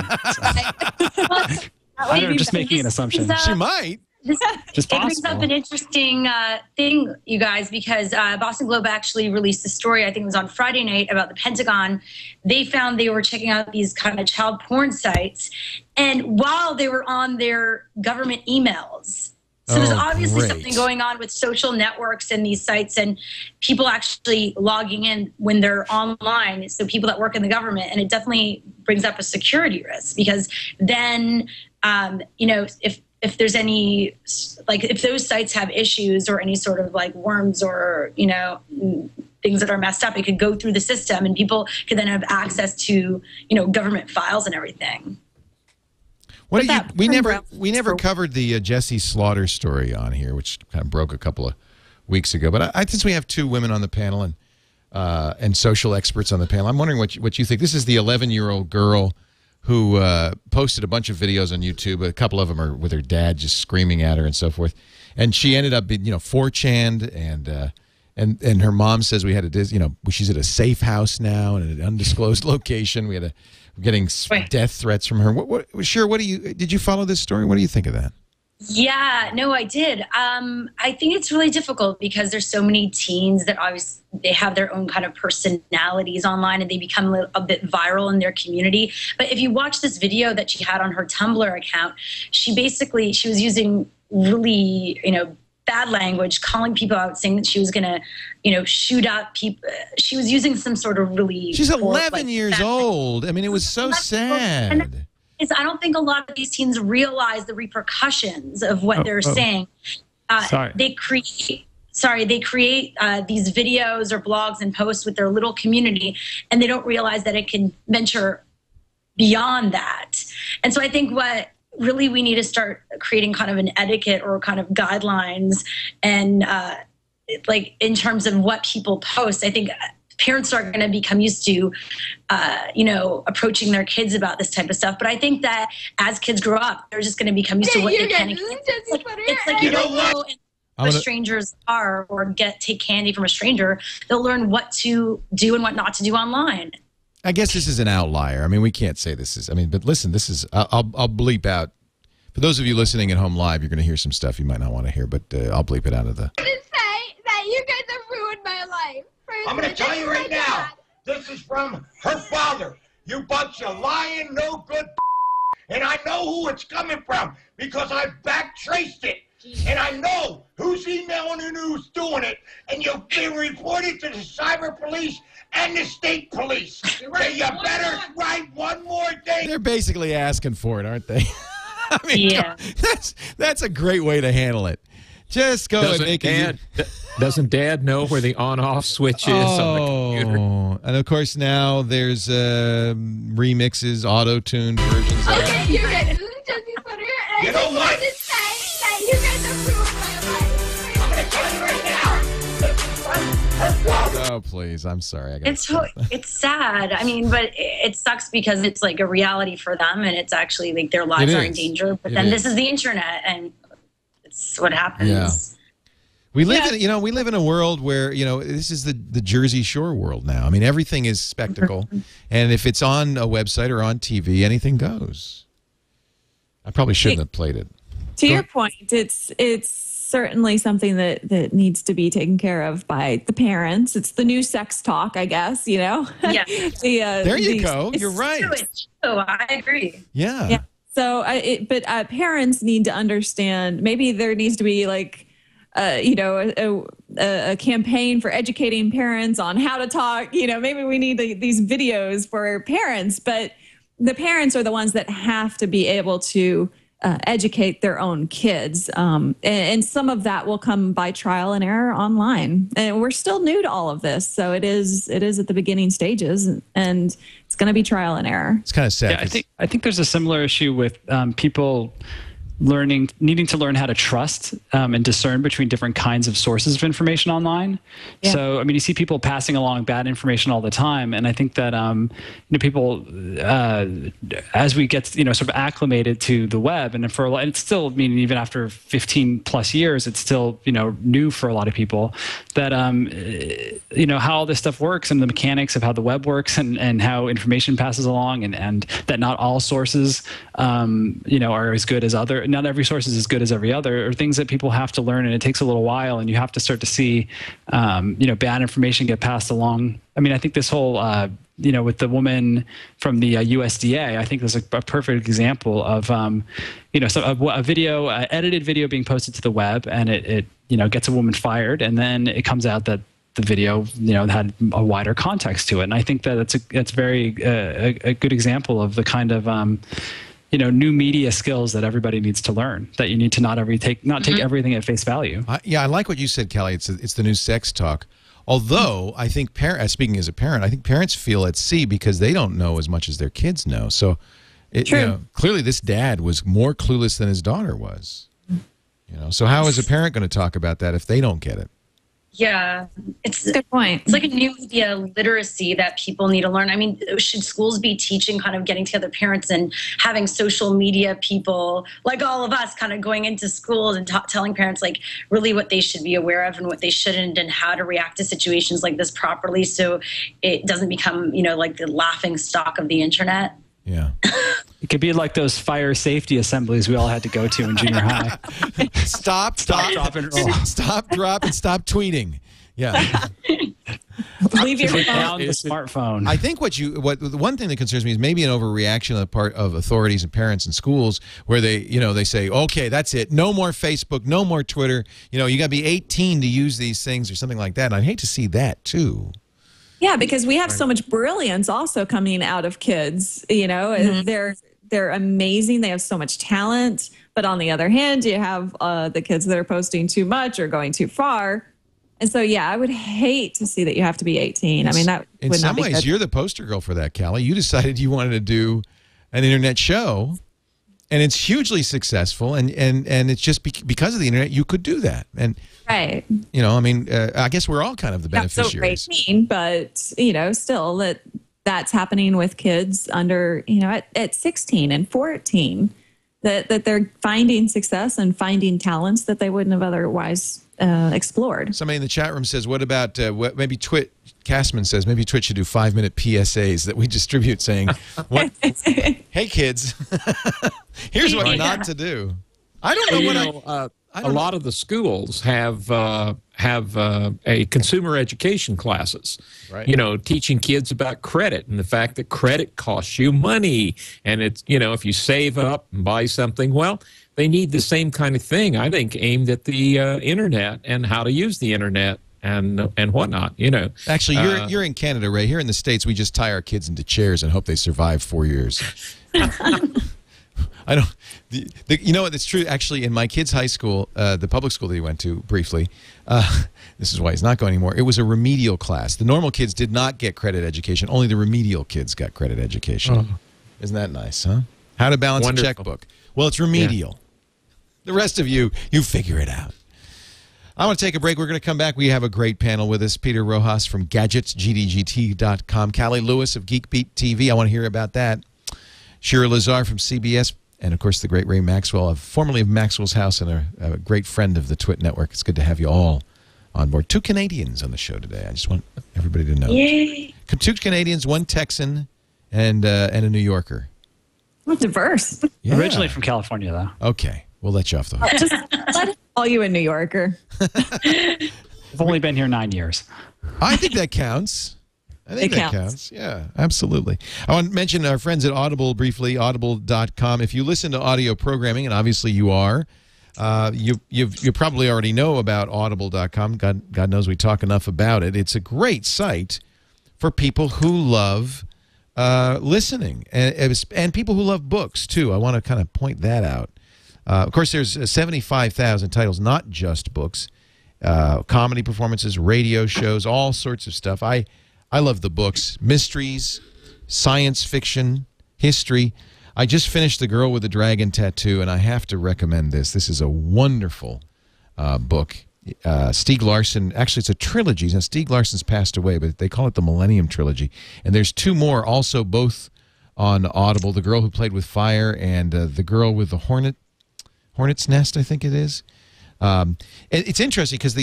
I'm just making an assumption. She might. It brings up an interesting thing, you guys, because Boston Globe actually released a story, I think it was on Friday night, about the Pentagon. They found they were checking out these kind of child porn sites, and while they were on their government emails. So there's obviously something going on with social networks and these sites and people actually logging in when they're online. So people that work in the government, and it definitely brings up a security risk, because then, if there's any, like if those sites have issues or any sort of like worms or, things that are messed up, it could go through the system and people could then have access to, government files and everything. We never covered the Jesse Slaughter story on here, which kind of broke a couple of weeks ago. But since we have two women on the panel and social experts on the panel, I'm wondering what you think. This is the 11-year-old girl who posted a bunch of videos on YouTube. A couple of them are with her dad just screaming at her and so forth. And she ended up being, 4chan'd, and her mom says we had she's at a safe house now in an undisclosed location. We're getting death threats from her. Shira, did you follow this story? What do you think of that? Yeah, no, I did. I think it's really difficult because there's so many teens that obviously they have their own kind of personalities online and they become a bit viral in their community. But if you watch this video that she had on her Tumblr account, she was using really, bad language, calling people out, saying that she was going to, shoot out people. She was using some sort of really... She's 11 years old. I mean, it was so sad. I don't think a lot of these teens realize the repercussions of what they're saying. They create these videos or blogs and posts with their little community, and they don't realize that it can venture beyond that. And so I think what really we need to start creating kind of an etiquette or kind of guidelines, and like in terms of what people post. I think parents are going to become used to, approaching their kids about this type of stuff. But I think that as kids grow up, they're just going to become used to what they can and can't. It's like you don't know what strangers are, or take candy from a stranger. They'll learn what to do and what not to do online. I guess this is an outlier. I mean, we can't say this is. I mean, but listen, this is. I'll bleep out. For those of you listening at home live, you're going to hear some stuff you might not want to hear, but I'll bleep it out of the. I'm going to say that you guys have ruined my life. I'm going to tell you right now. This is from her father. You bunch of lying, no good. And I know who it's coming from because I've backtraced it. And I know who's emailing and who's doing it. And you've been reported to the cyber police and the state police. Right. So you better write one more thing. They're basically asking for it, aren't they? I mean, yeah. That's a great way to handle it. Just go and make it. Doesn't Dad know where the on-off switch is on the computer? And of course now there's remixes, auto-tuned versions. Okay, you're right. This is Jesse's Twitter. And you know what? I just say that you guys have ruined my life. I'm going to tell you right now. This is from her father. Oh, please. I'm sorry. It's sad. I mean, but it sucks because it's like a reality for them, and it's actually like their lives are in danger. But then this is the internet, and it's what happens. Yeah. We live in, we live in a world where, this is the Jersey Shore world now. I mean, everything is spectacle. And if it's on a website or on TV, anything goes. I probably shouldn't have played it. To your point, it's certainly something that needs to be taken care of by the parents. It's the new sex talk, I guess, Yeah. There you go. You're right. Oh, I agree. Yeah. So, but parents need to understand, maybe there needs to be like, a campaign for educating parents on how to talk. Maybe we need these videos for parents, but the parents are the ones that have to be able to educate their own kids. And some of that will come by trial and error online. And we're still new to all of this. So it is at the beginning stages, and it's going to be trial and error. It's kind of sad. Yeah, I think there's a similar issue with people needing to learn how to trust and discern between different kinds of sources of information online. Yeah. So, I mean, you see people passing along bad information all the time. And I think that, people, as we get, sort of acclimated to the web, and it's still, even after 15 plus years, it's still, new for a lot of people, that, how all this stuff works and the mechanics of how the web works and how information passes along, and that not all sources, are as good as not every source is as good as every other, or things that people have to learn, and it takes a little while, and you have to start to see, bad information get passed along. I mean, I think this whole, with the woman from the USDA, I think there's a perfect example of, a video, edited video being posted to the web, and it gets a woman fired, and then it comes out that the video, had a wider context to it. And I think that it's very a good example of the kind of, new media skills that everybody needs to learn, that you need to not take everything at face value. I like what you said, Cali. It's the new sex talk. Although I think speaking as a parent, I think parents feel at sea because they don't know as much as their kids know. So clearly this dad was more clueless than his daughter was. So how is a parent going to talk about that if they don't get it? Yeah, it's a good point. It's like a new media literacy that people need to learn. I mean, should schools be teaching, kind of getting together parents and having social media people like all of us kind of going into schools and telling parents like really what they should be aware of and what they shouldn't, and how to react to situations like this properly, so it doesn't become, like the laughing stock of the internet. Yeah. It could be like those fire safety assemblies we all had to go to in junior high. Stop, drop, and roll. Stop, drop, and stop tweeting. Yeah. Leave your Put phone. down the smartphone. I think the one thing that concerns me is maybe an overreaction on the part of authorities and parents and schools where they say, okay, that's it. No more Facebook, no more Twitter. You got to be 18 to use these things or something like that. And I'd hate to see that too. Yeah, because we have so much brilliance also coming out of kids. They're amazing. They have so much talent. But on the other hand, you have the kids that are posting too much or going too far. And so, yeah, I would hate to see that you have to be 18. I mean, that in would some not be ways, good. you're the poster girl for that, Cali. You decided you wanted to do an internet show, and it's hugely successful. And it's just because of the internet, you could do that. And right. I guess we're all kind of the beneficiaries. So 18, but still that's happening with kids under at 16 and 14 that they're finding success and finding talents that they wouldn't have otherwise explored. Somebody in the chat room says, what about maybe TWiT? Castman says maybe TWiT should do 5-minute PSAs that we distribute saying, hey kids, here's what not to do. I don't know a lot of the schools have a consumer education classes, right? Teaching kids about credit and the fact that credit costs you money. And it's, if you save up and buy something, well, they need the same kind of thing, I think, aimed at the internet and how to use the internet and whatnot, Actually, you're in Canada, Ray. Here in the States, we just tie our kids into chairs and hope they survive 4 years. I don't. You know what? It's true. Actually, in my kid's high school, the public school that he went to briefly, this is why he's not going anymore. It was a remedial class. The normal kids did not get credit education. Only the remedial kids got credit education. Oh. Isn't that nice, huh? How to balance a checkbook. Well, it's remedial. Yeah. The rest of you figure it out. I want to take a break. We're going to come back. We have a great panel with us. Peter Rojas from GadgetsGDGT.com. Cali Lewis of GeekBeat TV. I want to hear about that. Shira Lazar from CBS. And, of course, the great Ray Maxwell, formerly of Maxwell's House and a great friend of the TWiT network. It's good to have you all on board. 2 Canadians on the show today. I just want everybody to know. Yay. 2 Canadians, 1 Texan, and a New Yorker. Well, diverse. Yeah. Originally from California, though. Okay. We'll let you off the hook. Just let him call you a New Yorker. I've only been here 9 years. I think that counts. I think that counts. Yeah, absolutely. I want to mention our friends at Audible briefly, audible.com. If you listen to audio programming, and obviously you are, you probably already know about audible.com. God knows we talk enough about it. It's a great site for people who love listening and people who love books, too. I want to kind of point that out. Of course, there's 75,000 titles, not just books, comedy performances, radio shows, all sorts of stuff. I love the books, mysteries, science fiction, history. I just finished The Girl with the Dragon Tattoo, and I have to recommend this. This is a wonderful book. Stieg Larsson, actually it's a trilogy. Now, Stieg Larsson's passed away, but they call it the Millennium Trilogy. And there's 2 more, also both on Audible, The Girl Who Played with Fire and The Girl with the Hornet's Nest, I think it is. It's interesting because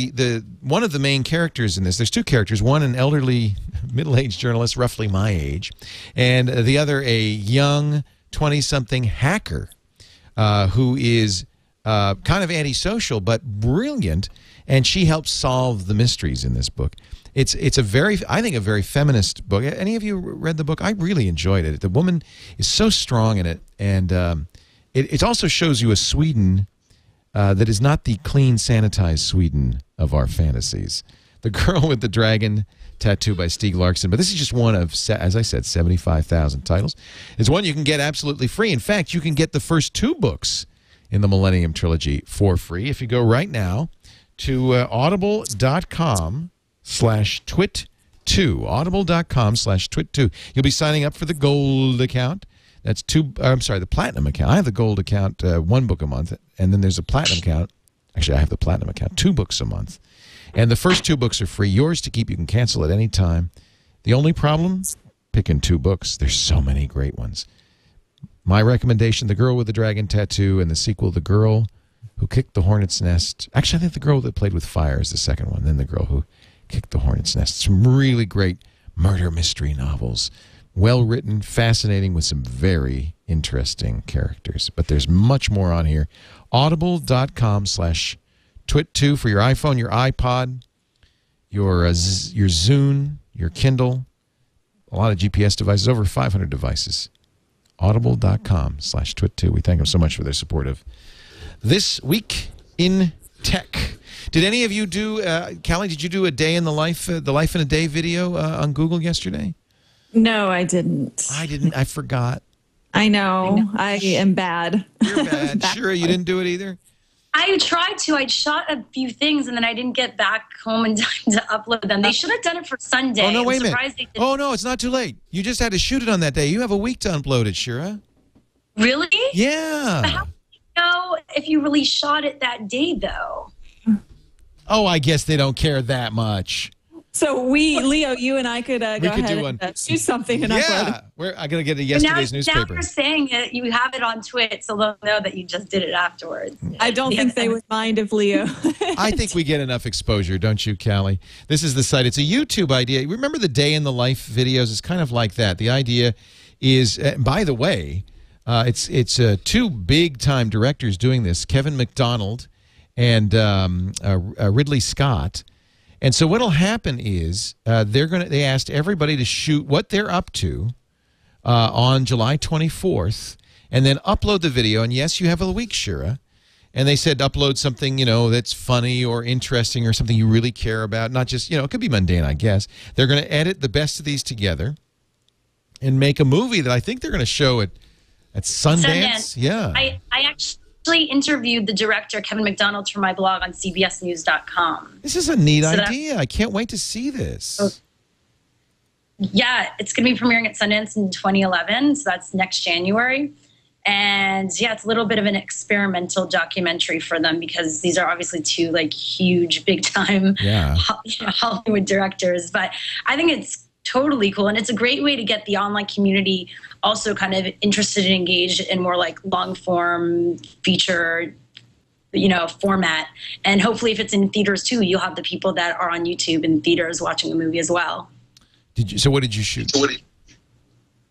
one of the main characters in this, there's 2 characters, one an elderly middle-aged journalist, roughly my age, and the other a young 20-something hacker who is kind of antisocial but brilliant, and she helps solve the mysteries in this book. It's a very, I think, a very feminist book. Any of you read the book? I really enjoyed it. The woman is so strong in it, and it also shows you a Sweden that is not the clean, sanitized Sweden of our fantasies. The Girl with the Dragon Tattoo by Stieg Larsson. But this is just one of, as I said, 75,000 titles. It's one you can get absolutely free. In fact, you can get the first 2 books in the Millennium Trilogy for free if you go right now to audible.com/twit2. Audible.com/twit2. You'll be signing up for the gold account. That's the platinum account. I have the gold account, 1 book a month, and then there's a platinum account. Actually, I have the platinum account, 2 books a month. And the first 2 books are free, yours to keep. You can cancel at any time. The only problem, picking 2 books. There's so many great ones. My recommendation, The Girl with the Dragon Tattoo, and the sequel, The Girl Who Kicked the Hornet's Nest. Actually, I think The Girl That Played with Fire is the second one, then The Girl Who Kicked the Hornet's Nest. Some really great murder mystery novels. Well-written, fascinating, with some very interesting characters. But there's much more on here. Audible.com/twit2 for your iPhone, your iPod, your Zune, your Kindle, a lot of GPS devices, over 500 devices. Audible.com/twit2. We thank them so much for their support of This Week in Tech. Did any of you do, Cali, did you do a day in the life in a day video on Google yesterday? No, I didn't. I didn't. I forgot. I know. I am bad. You're bad. Shira, you didn't do it either? I tried to. I shot a few things, and then I didn't get back home in time to upload them. They should have done it for Sunday. Oh, no, wait a minute. They didn't. Oh, no, it's not too late. You just had to shoot it on that day. You have a week to upload it, Shira. Really? Yeah. But how do you know if you really shot it that day, though? Oh, I guess they don't care that much. So Leo, you and I could go ahead and shoot something and upload it. I'm going to get yesterday's newspaper. Now you're saying it. You have it on TWiT, so they'll know that you just did it afterwards. I don't think they would mind if Leo. I think we get enough exposure, don't you, Cali? This is the site. It's a YouTube idea. Remember the day in the life videos? It's kind of like that. The idea is, by the way, it's two big-time directors doing this, Kevin McDonald and Ridley Scott. And so what'll happen is they asked everybody to shoot what they're up to on July 24th and then upload the video. And yes, you have a week, Shira. And they said upload something, that's funny or interesting or something you really care about. Not just, it could be mundane, I guess. They're going to edit the best of these together and make a movie that I think they're going to show at Sundance. Yeah. I actually interviewed the director, Kevin McDonald, for my blog on cbsnews.com. This is a neat idea. I can't wait to see this. Yeah, it's going to be premiering at Sundance in 2011, so that's next January. And yeah, it's a little bit of an experimental documentary for them because these are obviously two huge, big-time Hollywood directors. But I think it's totally cool, and it's a great way to get the online community also kind of interested and engaged in more long-form feature, format. And hopefully if it's in theaters too, you'll have the people that are on YouTube in theaters watching the movie as well. So what did you shoot?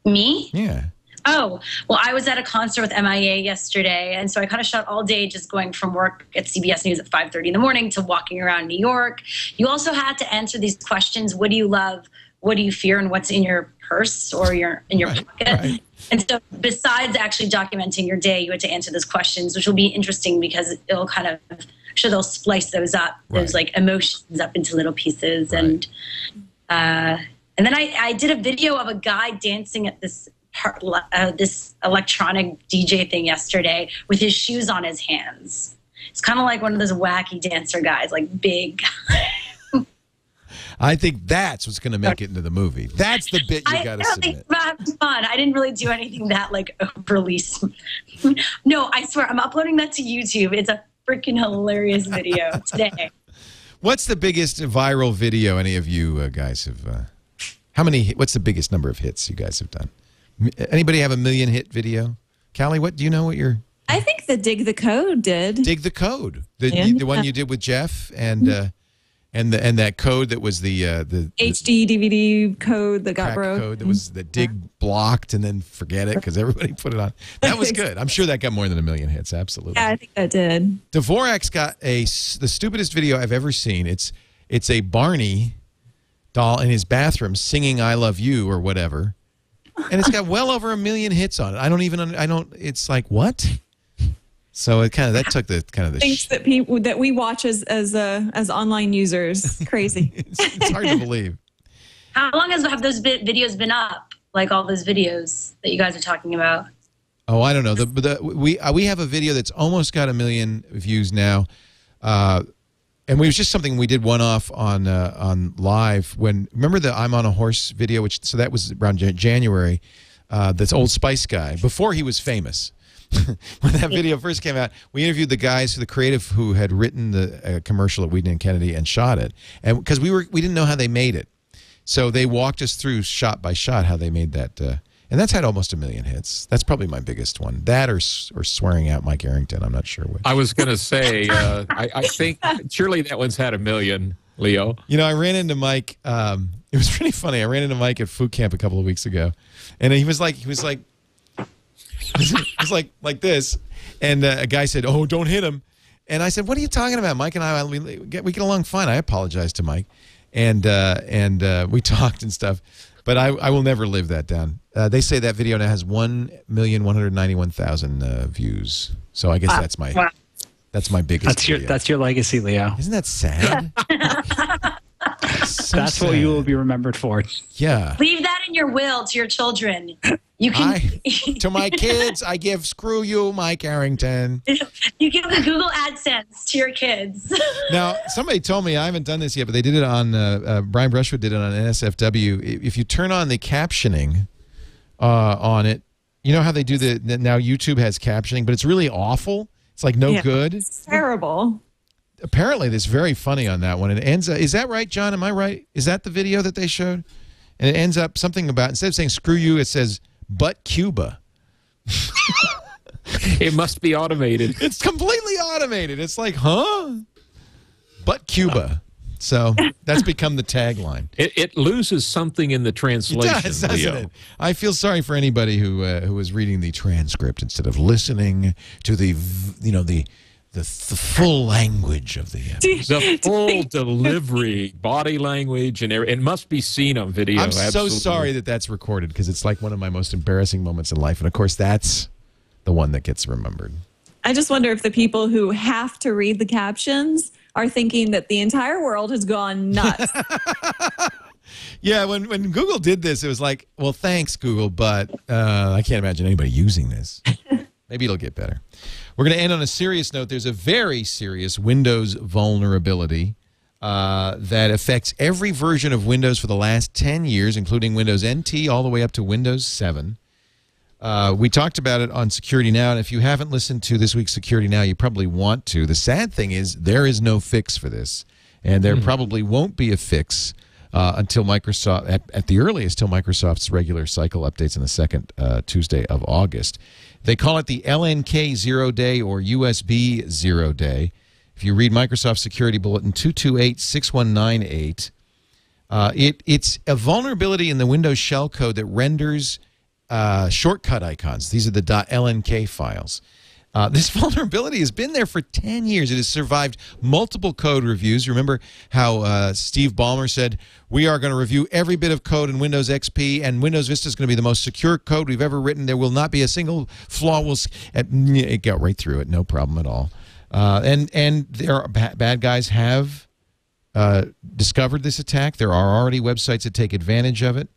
Me? Yeah. Oh, well, I was at a concert with MIA yesterday, and so I kind of shot all day just going from work at CBS News at 5:30 in the morning to walking around New York. You also had to answer these questions. What do you love? What do you fear? And what's in your purse or in your pocket? Right. And so besides actually documenting your day, you had to answer those questions, which will be interesting because it'll kind of, I'm sure they'll splice those up, those emotions up into little pieces. Right. And then I did a video of a guy dancing at this electronic DJ thing yesterday with his shoes on his hands. It's kind of like one of those wacky dancer guys, big. I think that's what's going to make it into the movie. That's the bit you got to submit. I'm having fun. I didn't really do anything that overly. No, I swear, I'm uploading that to YouTube. It's a freaking hilarious video today. What's the biggest viral video any of you guys have? What's the biggest number of hits you guys have done? Anybody have a 1 million hit video? Cali, do you know what your? I think the Dig the Code did. Dig the Code, the one you did with Jeff and that code that was the HD DVD code that got broke. Code that was the dig blocked and then forget it because everybody put it on. That was good. I'm sure that got more than 1 million hits. Absolutely. Yeah, I think that did. Dvorak's got the stupidest video I've ever seen. It's a Barney doll in his bathroom singing "I Love You" or whatever, and it's got well over 1 million hits on it. It's like what? So it that took the things that we watch as online users. Crazy. it's hard to believe. How long have those videos been up? All those videos that you guys are talking about. Oh, I don't know. We have a video that's almost got 1 million views now, and it was just something we did one-off on live. Remember the "I'm on a Horse" video, so that was around January. This Old Spice guy before he was famous. When that video first came out, we interviewed the guys, the creative who had written the commercial at Whedon and Kennedy and shot it, and because we didn't know how they made it, so they walked us through shot by shot how they made that, and that's had almost 1 million hits. That's probably my biggest one. That or swearing out Mike Arrington. I'm not sure which. I was going to say, I think surely that one's had 1 million. Leo, I ran into Mike. It was pretty funny. I ran into Mike at food camp a couple of weeks ago, and he was like. It was like this, and a guy said, "Oh, don't hit him," and I said, "What are you talking about?" Mike and I we get along fine. I apologized to Mike, and we talked and stuff. But I will never live that down. They say that video now has 1,191,000 views. So I guess that's my biggest. That's your legacy, Leo. Isn't that sad? So that's sad. what you will be remembered for. Yeah. Leave that in your will to your children. You can to my kids, I give screw you, Mike Arrington. You give the Google AdSense to your kids. Now, somebody told me, I haven't done this yet, but they did it on, Brian Brushwood did it on NSFW. If you turn on the captioning on it, you know how they do now YouTube has captioning, but it's really awful. It's like no good. It's terrible. Apparently, it's very funny on that one. It ends up, is that right, John? Am I right? Is that the video that they showed? And it ends up something about, instead of saying screw you, it says, but Cuba. It must be automated. It's completely automated. It's like, huh? But Cuba. So that's become the tagline. It loses something in the translation. It does, doesn't it? I feel sorry for anybody who is reading the transcript instead of listening to the full language of the full delivery, body language, and it must be seen on video. I'm so sorry that that's recorded because it's like one of my most embarrassing moments in life. And, of course, that's the one that gets remembered. I just wonder if the people who have to read the captions are thinking that the entire world has gone nuts. Yeah, when Google did this, it was like, well, thanks, Google, but I can't imagine anybody using this. Maybe it'll get better. We're going to end on a serious note. There's a very serious Windows vulnerability that affects every version of Windows for the last 10 years, including Windows NT all the way up to Windows 7. We talked about it on Security Now, and if you haven't listened to this week's Security Now, you probably want to. The sad thing is there is no fix for this, and there probably won't be a fix until Microsoft, at the earliest, till Microsoft's regular cycle updates on the second Tuesday of August. They call it the LNK 0 day or USB 0 day. If you read Microsoft Security Bulletin 228-6198, it's a vulnerability in the Windows shell code that renders shortcut icons. These are the .lnk files. This vulnerability has been there for 10 years. It has survived multiple code reviews. Remember how Steve Ballmer said, we are going to review every bit of code in Windows XP, and Windows Vista is going to be the most secure code we've ever written. There will not be a single flaw. It got right through it, no problem at all. And there are bad guys have discovered this attack. There are already websites that take advantage of it.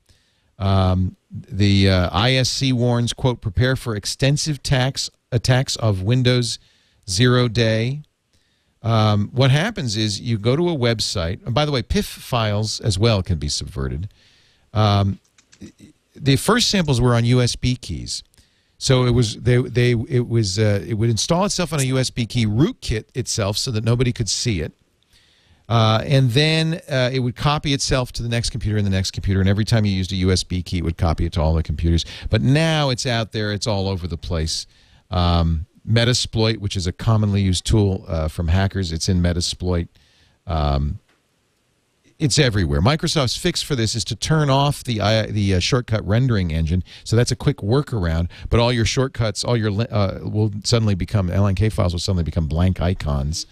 The ISC warns, quote, prepare for extensive attacks of Windows 0 day. What happens is you go to a website, and by the way, PIF files as well can be subverted. The first samples were on USB keys. So it was it would install itself on a USB key, rootkit itself so that nobody could see it. And then it would copy itself to the next computer and the next computer, and every time you used a USB key, it would copy it to all the computers. But now it's out there. It's all over the place. Metasploit, which is a commonly used tool from hackers, it's in Metasploit. It's everywhere. Microsoft's fix for this is to turn off the shortcut rendering engine. So that's a quick workaround. But all your shortcuts, all your will suddenly become LNK files will suddenly become blank icons.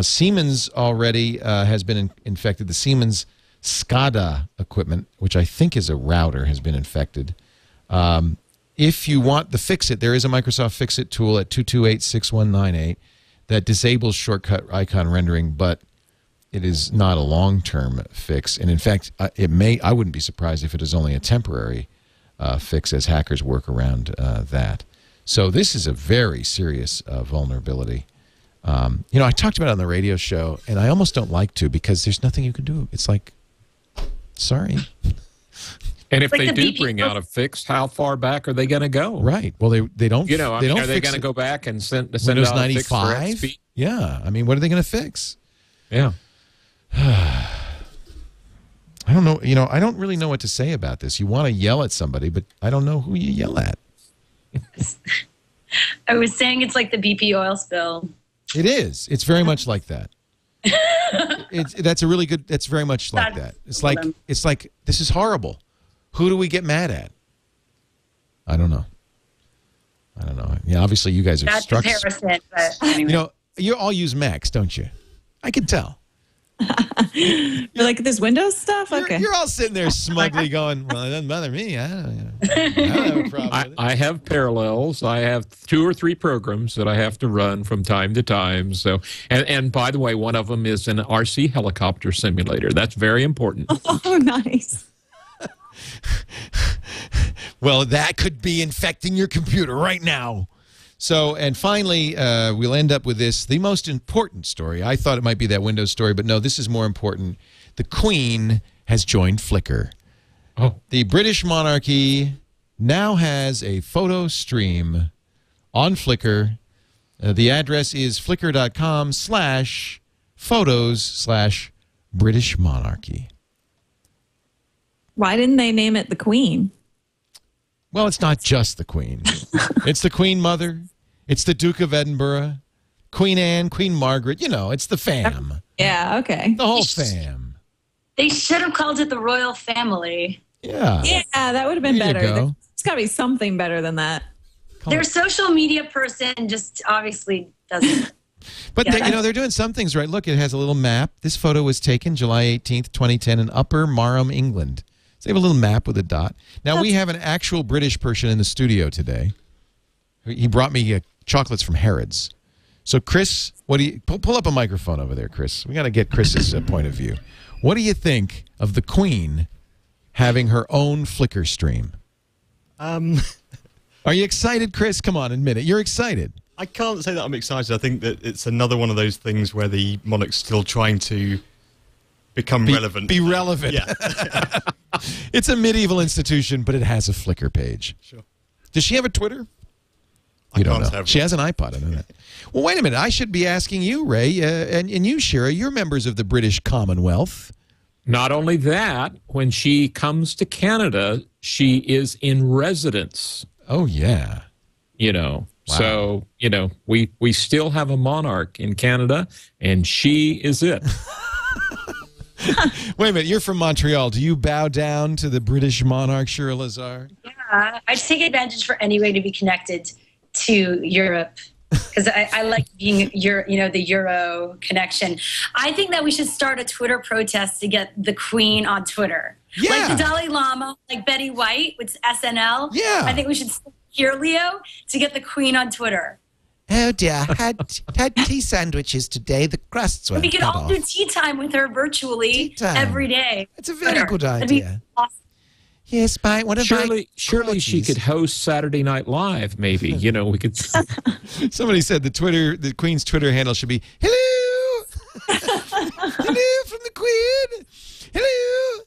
Siemens already has been infected. The Siemens SCADA equipment, which I think is a router, has been infected. If you want the Fix-It, there is a Microsoft Fix-It tool at 228-6198 that disables shortcut icon rendering, but it is not a long-term fix. And in fact, I wouldn't be surprised if it is only a temporary fix as hackers work around that. So this is a very serious vulnerability. You know, I talked about it on the radio show, and I almost don't like to because there's nothing you can do. It's like, sorry. And if they do bring out a fix, how far back are they going to go? Right. Well, they don't. You know, they don't are they going to go back and send Windows out 95? A fix for XP? Yeah. I mean, what are they going to fix? Yeah. I don't know. You know, I don't really know what to say about this. You want to yell at somebody, but I don't know who you yell at. I was saying it's like the BP oil spill. It is. It's very much like that. That's a really good. That's very much like that. It's like this is horrible. Who do we get mad at? I don't know. Yeah, obviously you guys are Not struck. comparison, but anyway. You know, you all use Macs, don't you? I can tell. You're like, this Windows stuff? Okay. You're all sitting there smugly going, well, it doesn't bother me. I don't have a problem with it. I have parallels. I have 2 or 3 programs that I have to run from time to time. So, and by the way, one of them is an RC helicopter simulator. That's very important. Oh, nice. Well, that could be infecting your computer right now. So, and finally, we'll end up with this, the most important story. I thought it might be that Windows story, but no, this is more important. The Queen has joined Flickr. Oh. The British monarchy now has a photo stream on Flickr. The address is flickr.com/photos/British monarchy. Why didn't they name it the Queen? Well, it's not just the Queen. It's the Queen Mother. It's the Duke of Edinburgh. Queen Anne, Queen Margaret. You know, it's the fam. Yeah, okay. The whole fam. They should have called it the royal family. Yeah. Yeah, that would have been There you better. go. It's got to be something better than that. Their social media person just obviously doesn't. But Yeah, you know, they're doing some things right. Look, it has a little map. This photo was taken July 18th, 2010 in Upper Marham, England. So they have a little map with a dot. Now, we have an actual British person in the studio today. He brought me chocolates from Harrods. So, Chris, what do you pull up a microphone over there, Chris? We got to get Chris's point of view. What do you think of the Queen having her own Flickr stream? Are you excited, Chris? Come on, admit it. You're excited. I can't say that I'm excited. I think that it's another one of those things where the monarch's still trying to become relevant. Be relevant. Yeah. It's a medieval institution, but it has a Flickr page. Sure. Does she have a Twitter? I can't have She has an iPod. I know that. Well, wait a minute. I should be asking you, Ray, and you, Shira. You're members of the British Commonwealth. Not only that, when she comes to Canada, she is in residence. Oh, yeah. You know, Wow. so, you know, we still have a monarch in Canada, and she is it. Wait a minute. You're from Montreal. Do you bow down to the British monarch, Shira Lazar? Yeah, I just take advantage for any way to be connected to Europe because I like being the Euro connection. I think that we should start a Twitter protest to get the Queen on Twitter. Yeah. Like the Dalai Lama, like Betty White with SNL. Yeah. I think we should here, Leo, to get the Queen on Twitter. Oh dear, had tea sandwiches today. The crusts were We could cut all off. do tea time with her virtually time. every day. That's a very good That'd be idea. awesome. Yes, by one of Surely my she could host Saturday Night Live, maybe. You know, we could. Somebody said the Queen's Twitter handle should be, hello. Hello from the Queen. Hello.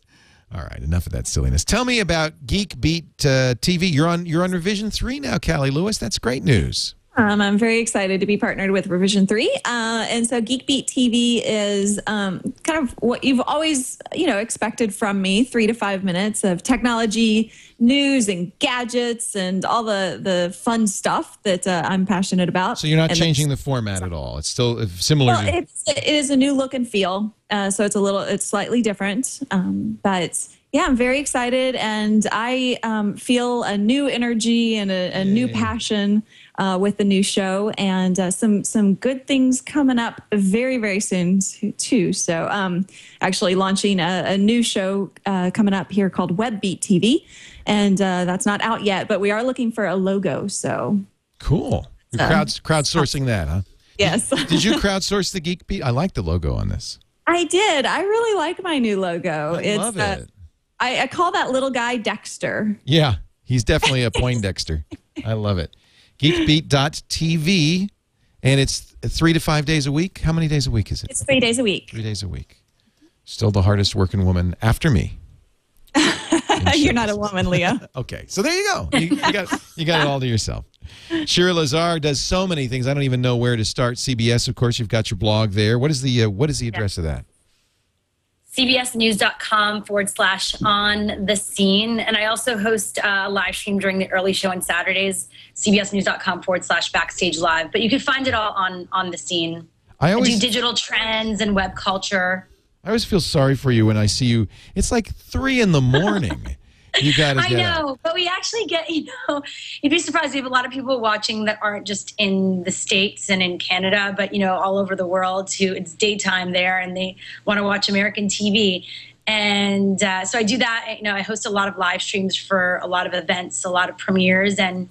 All right, enough of that silliness. Tell me about Geek Beat TV. You're on Revision 3 now, Cali Lewis. That's great news. I'm very excited to be partnered with Revision 3. And so Geek Beat TV is kind of what you've always, expected from me, 3 to 5 minutes of technology, news, and gadgets, and all the fun stuff that I'm passionate about. So you're not And changing the format at all. It's still similar. Well, it is a new look and feel. So it's slightly different. But yeah, I'm very excited, and I feel a new energy and a new passion with the new show, and some good things coming up very, very soon too. So actually launching a new show coming up here called Webbeat TV, and that's not out yet, but we are looking for a logo. So Cool. You're crowdsourcing that, huh? yes. Did you crowdsource the Geek Beat? I like the logo on this. I did. I really like my new logo. I love it. I call that little guy Dexter. Yeah, he's definitely a Poindexter. I love it. Geekbeat.tv, and it's 3 to 5 days a week. How many days a week is it? It's 3 days a week. 3 days a week. Still the hardest working woman after me. You're not a woman, Leo. Okay, so there you go. You got it all to yourself. Shira Lazar does so many things. I don't even know where to start. CBS, of course, you've got your blog there. What is the address of that? cbsnews.com/on the scene. And I also host a live stream during the early show on Saturdays, cbsnews.com/backstage live. But you can find it all on the scene. I do digital trends and web culture. I always feel sorry for you when I see you. It's like 3 in the morning. You got to I get know, out. but we actually get, you'd be surprised. We have a lot of people watching that aren't just in the States and in Canada, but, all over the world who it's daytime there and they want to watch American TV. And so I do that. I host a lot of live streams for a lot of events, a lot of premieres. And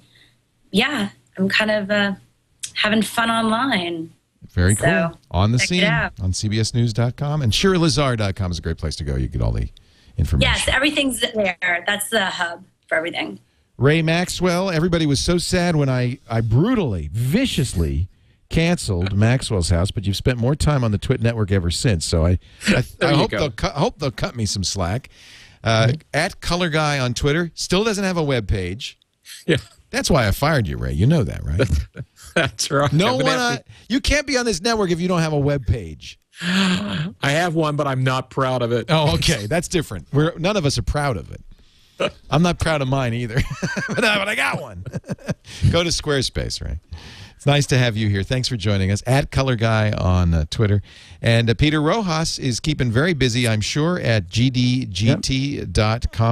yeah, I'm kind of having fun online. Very So, cool. On the check it scene out. on CBSNews.com. And ShiraLazar.com is a great place to go. You get all the information. Yes, everything's there. That's the hub for everything. Ray Maxwell, everybody was so sad when I brutally, viciously canceled Maxwell's house, but you've spent more time on the TWiT network ever since. So I hope they'll cut me some slack. At Color Guy on Twitter still doesn't have a web page. Yeah, that's why I fired you, Ray. You know that, right? That's right. No one. You can't be on this network if you don't have a web page. I have one, but I'm not proud of it. Oh, okay, that's different. None of us are proud of it. I'm not proud of mine either, but I got one. Go to Squarespace, right? It's nice to have you here. Thanks for joining us. At Color Guy on Twitter. And Peter Rojas is keeping very busy, I'm sure, at gdgt.com.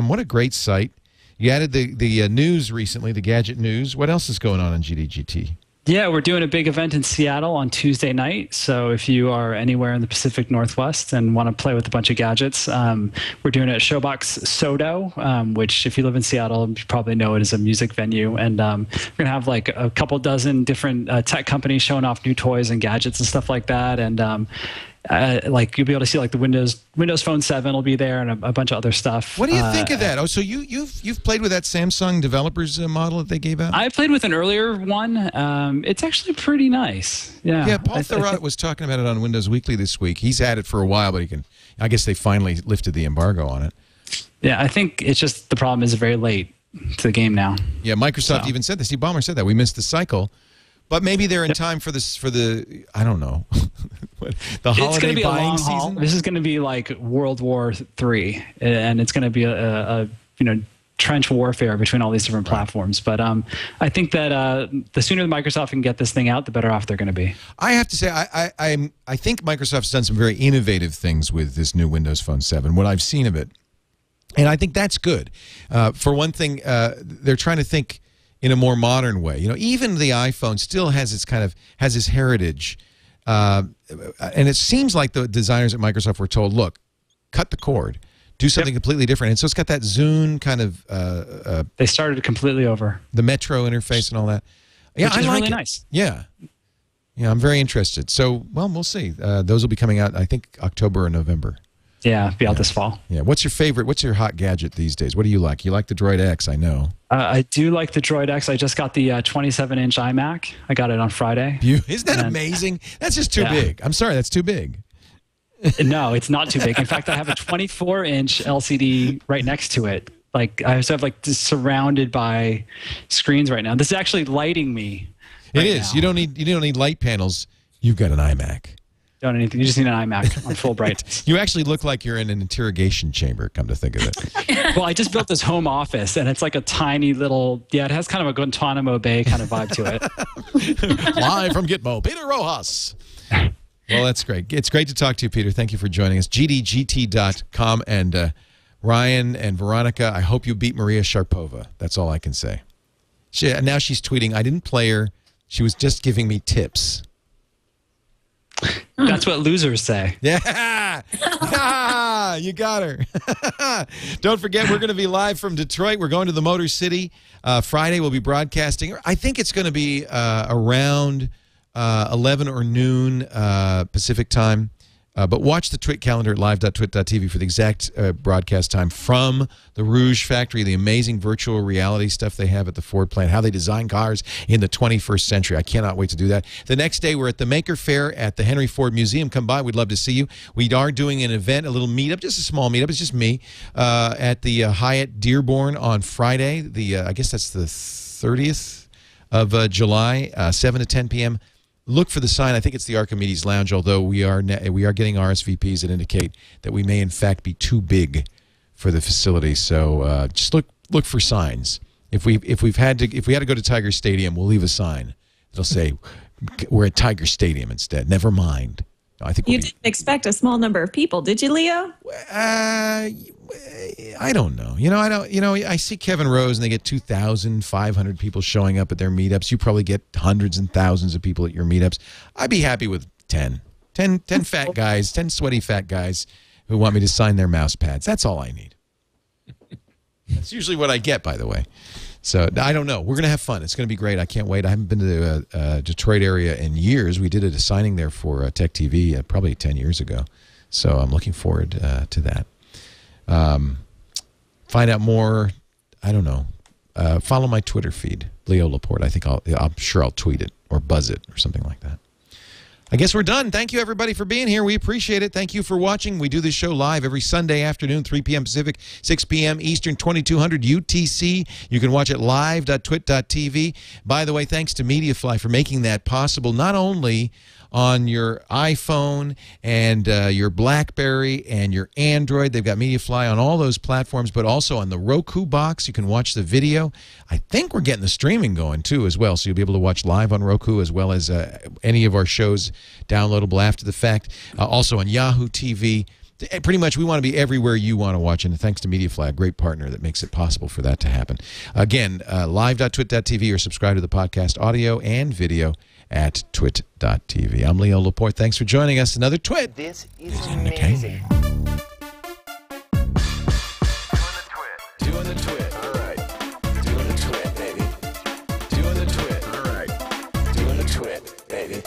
What a great site. You added the news recently, the gadget news. What else is going on GDGT? Yeah, we're doing a big event in Seattle on Tuesday night. So if you are anywhere in the Pacific Northwest and want to play with a bunch of gadgets, we're doing it at Showbox Sodo, which if you live in Seattle, you probably know it as a music venue. And we're going to have like a couple dozen different tech companies showing off new toys and gadgets and stuff like that. And like you'll be able to see like the Windows Phone 7 will be there and a bunch of other stuff. What do you think of that? Oh, so you've played with that Samsung developers model that they gave out? I played with an earlier one. It's actually pretty nice. Yeah. Yeah, Paul Thurrott was talking about it on Windows Weekly this week. He's had it for a while, but I guess they finally lifted the embargo on it. Yeah, I think it's just the problem is very late to the game now. Yeah, Microsoft even said this. Steve Ballmer said that. We missed the cycle. But maybe they're in time for the I don't know, the holiday buying season. This is going to be like World War III, and it's going to be a trench warfare between all these different platforms. But I think that the sooner Microsoft can get this thing out, the better off they're going to be. I have to say, I think Microsoft's done some very innovative things with this new Windows Phone 7. What I've seen of it, and I think that's good. For one thing, they're trying to think in a more modern way. Even the iPhone still has its heritage. And it seems like the designers at Microsoft were told, look, cut the cord, do something completely different. And so it's got that Zune kind of... they started completely over. The Metro interface and all that. Yeah, Which is really it. nice. Yeah. Yeah, I'm very interested. So, well, we'll see. Those will be coming out, I think, October or November. Yeah, be out this fall. Yeah. What's your favorite? What's your hot gadget these days? What do you like? You like the Droid X, I know. I do like the Droid X. I just got the 27-inch iMac. I got it on Friday. Isn't that amazing? That's just too big. I'm sorry, that's too big. No, it's not too big. In fact, I have a 24-inch LCD right next to it. Like I have just surrounded by screens right now. This is actually lighting me. It is. You don't need light panels. You've got an iMac. Don't need anything. You just need an iMac on full brightness. You actually look like you're in an interrogation chamber, come to think of it. Well, I just built this home office, and it's like a tiny little, it has kind of a Guantanamo Bay kind of vibe to it. Live from Gitmo, Peter Rojas. Well, that's great. It's great to talk to you, Peter. Thank you for joining us. GDGT.com. And Ryan and Veronica, I hope you beat Maria Sharapova. That's all I can say. Now she's tweeting, I didn't play her. She was just giving me tips. That's what losers say. Yeah. You got her. Don't forget, we're going to be live from Detroit. We're going to the Motor City. Friday, we'll be broadcasting. I think it's going to be around 11 or noon Pacific time. But watch the TWiT calendar at live.twit.tv for the exact broadcast time from the Rouge factory, the amazing virtual reality stuff they have at the Ford plant, how they design cars in the 21st century. I cannot wait to do that. The next day, we're at the Maker Faire at the Henry Ford Museum. Come by. We'd love to see you. We are doing an event, a little meetup, just a small meetup. It's just me at the Hyatt Dearborn on Friday. I guess that's the 30th of July, 7 to 10 p.m. Look for the sign. I think it's the Archimedes Lounge, although we are getting RSVPs that indicate that we may in fact be too big for the facility. So just look for signs. If we had to go to Tiger Stadium, we'll leave a sign. It'll say we're at Tiger Stadium instead. Never mind. I think you didn't expect a small number of people, did you, Leo? I don't know. I see Kevin Rose and they get 2,500 people showing up at their meetups. You probably get hundreds and thousands of people at your meetups. I'd be happy with 10 fat guys, 10 sweaty fat guys who want me to sign their mouse pads. That's all I need. That's usually what I get, by the way. So I don't know. We're going to have fun. It's going to be great. I can't wait. I haven't been to the Detroit area in years. We did a signing there for Tech TV probably 10 years ago. So I'm looking forward to that. Find out more. I don't know. Follow my Twitter feed, Leo Laporte. I think I'm sure I'll tweet it or buzz it or something like that. I guess we're done. Thank you, everybody, for being here. We appreciate it. Thank you for watching. We do this show live every Sunday afternoon, 3 p.m. Pacific, 6 p.m. Eastern, 2200 UTC. You can watch it live.twit.tv. By the way, thanks to Mediafly for making that possible, not only on your iPhone and your BlackBerry and your Android. They've got Mediafly on all those platforms, but also on the Roku box. You can watch the video. I think we're getting the streaming going, too, as well, so you'll be able to watch live on Roku as well as any of our shows downloadable after the fact. Also on Yahoo TV. Pretty much, we want to be everywhere you want to watch, and thanks to Mediafly, a great partner that makes it possible for that to happen. Again, live.twit.tv or subscribe to the podcast audio and video at twit.tv. I'm Leo Laporte. Thanks for joining us. Another Twit. This is amazing. Doing the Twit. All right. Doing the Twit, baby. Doing the Twit. All right. Doing the Twit, baby.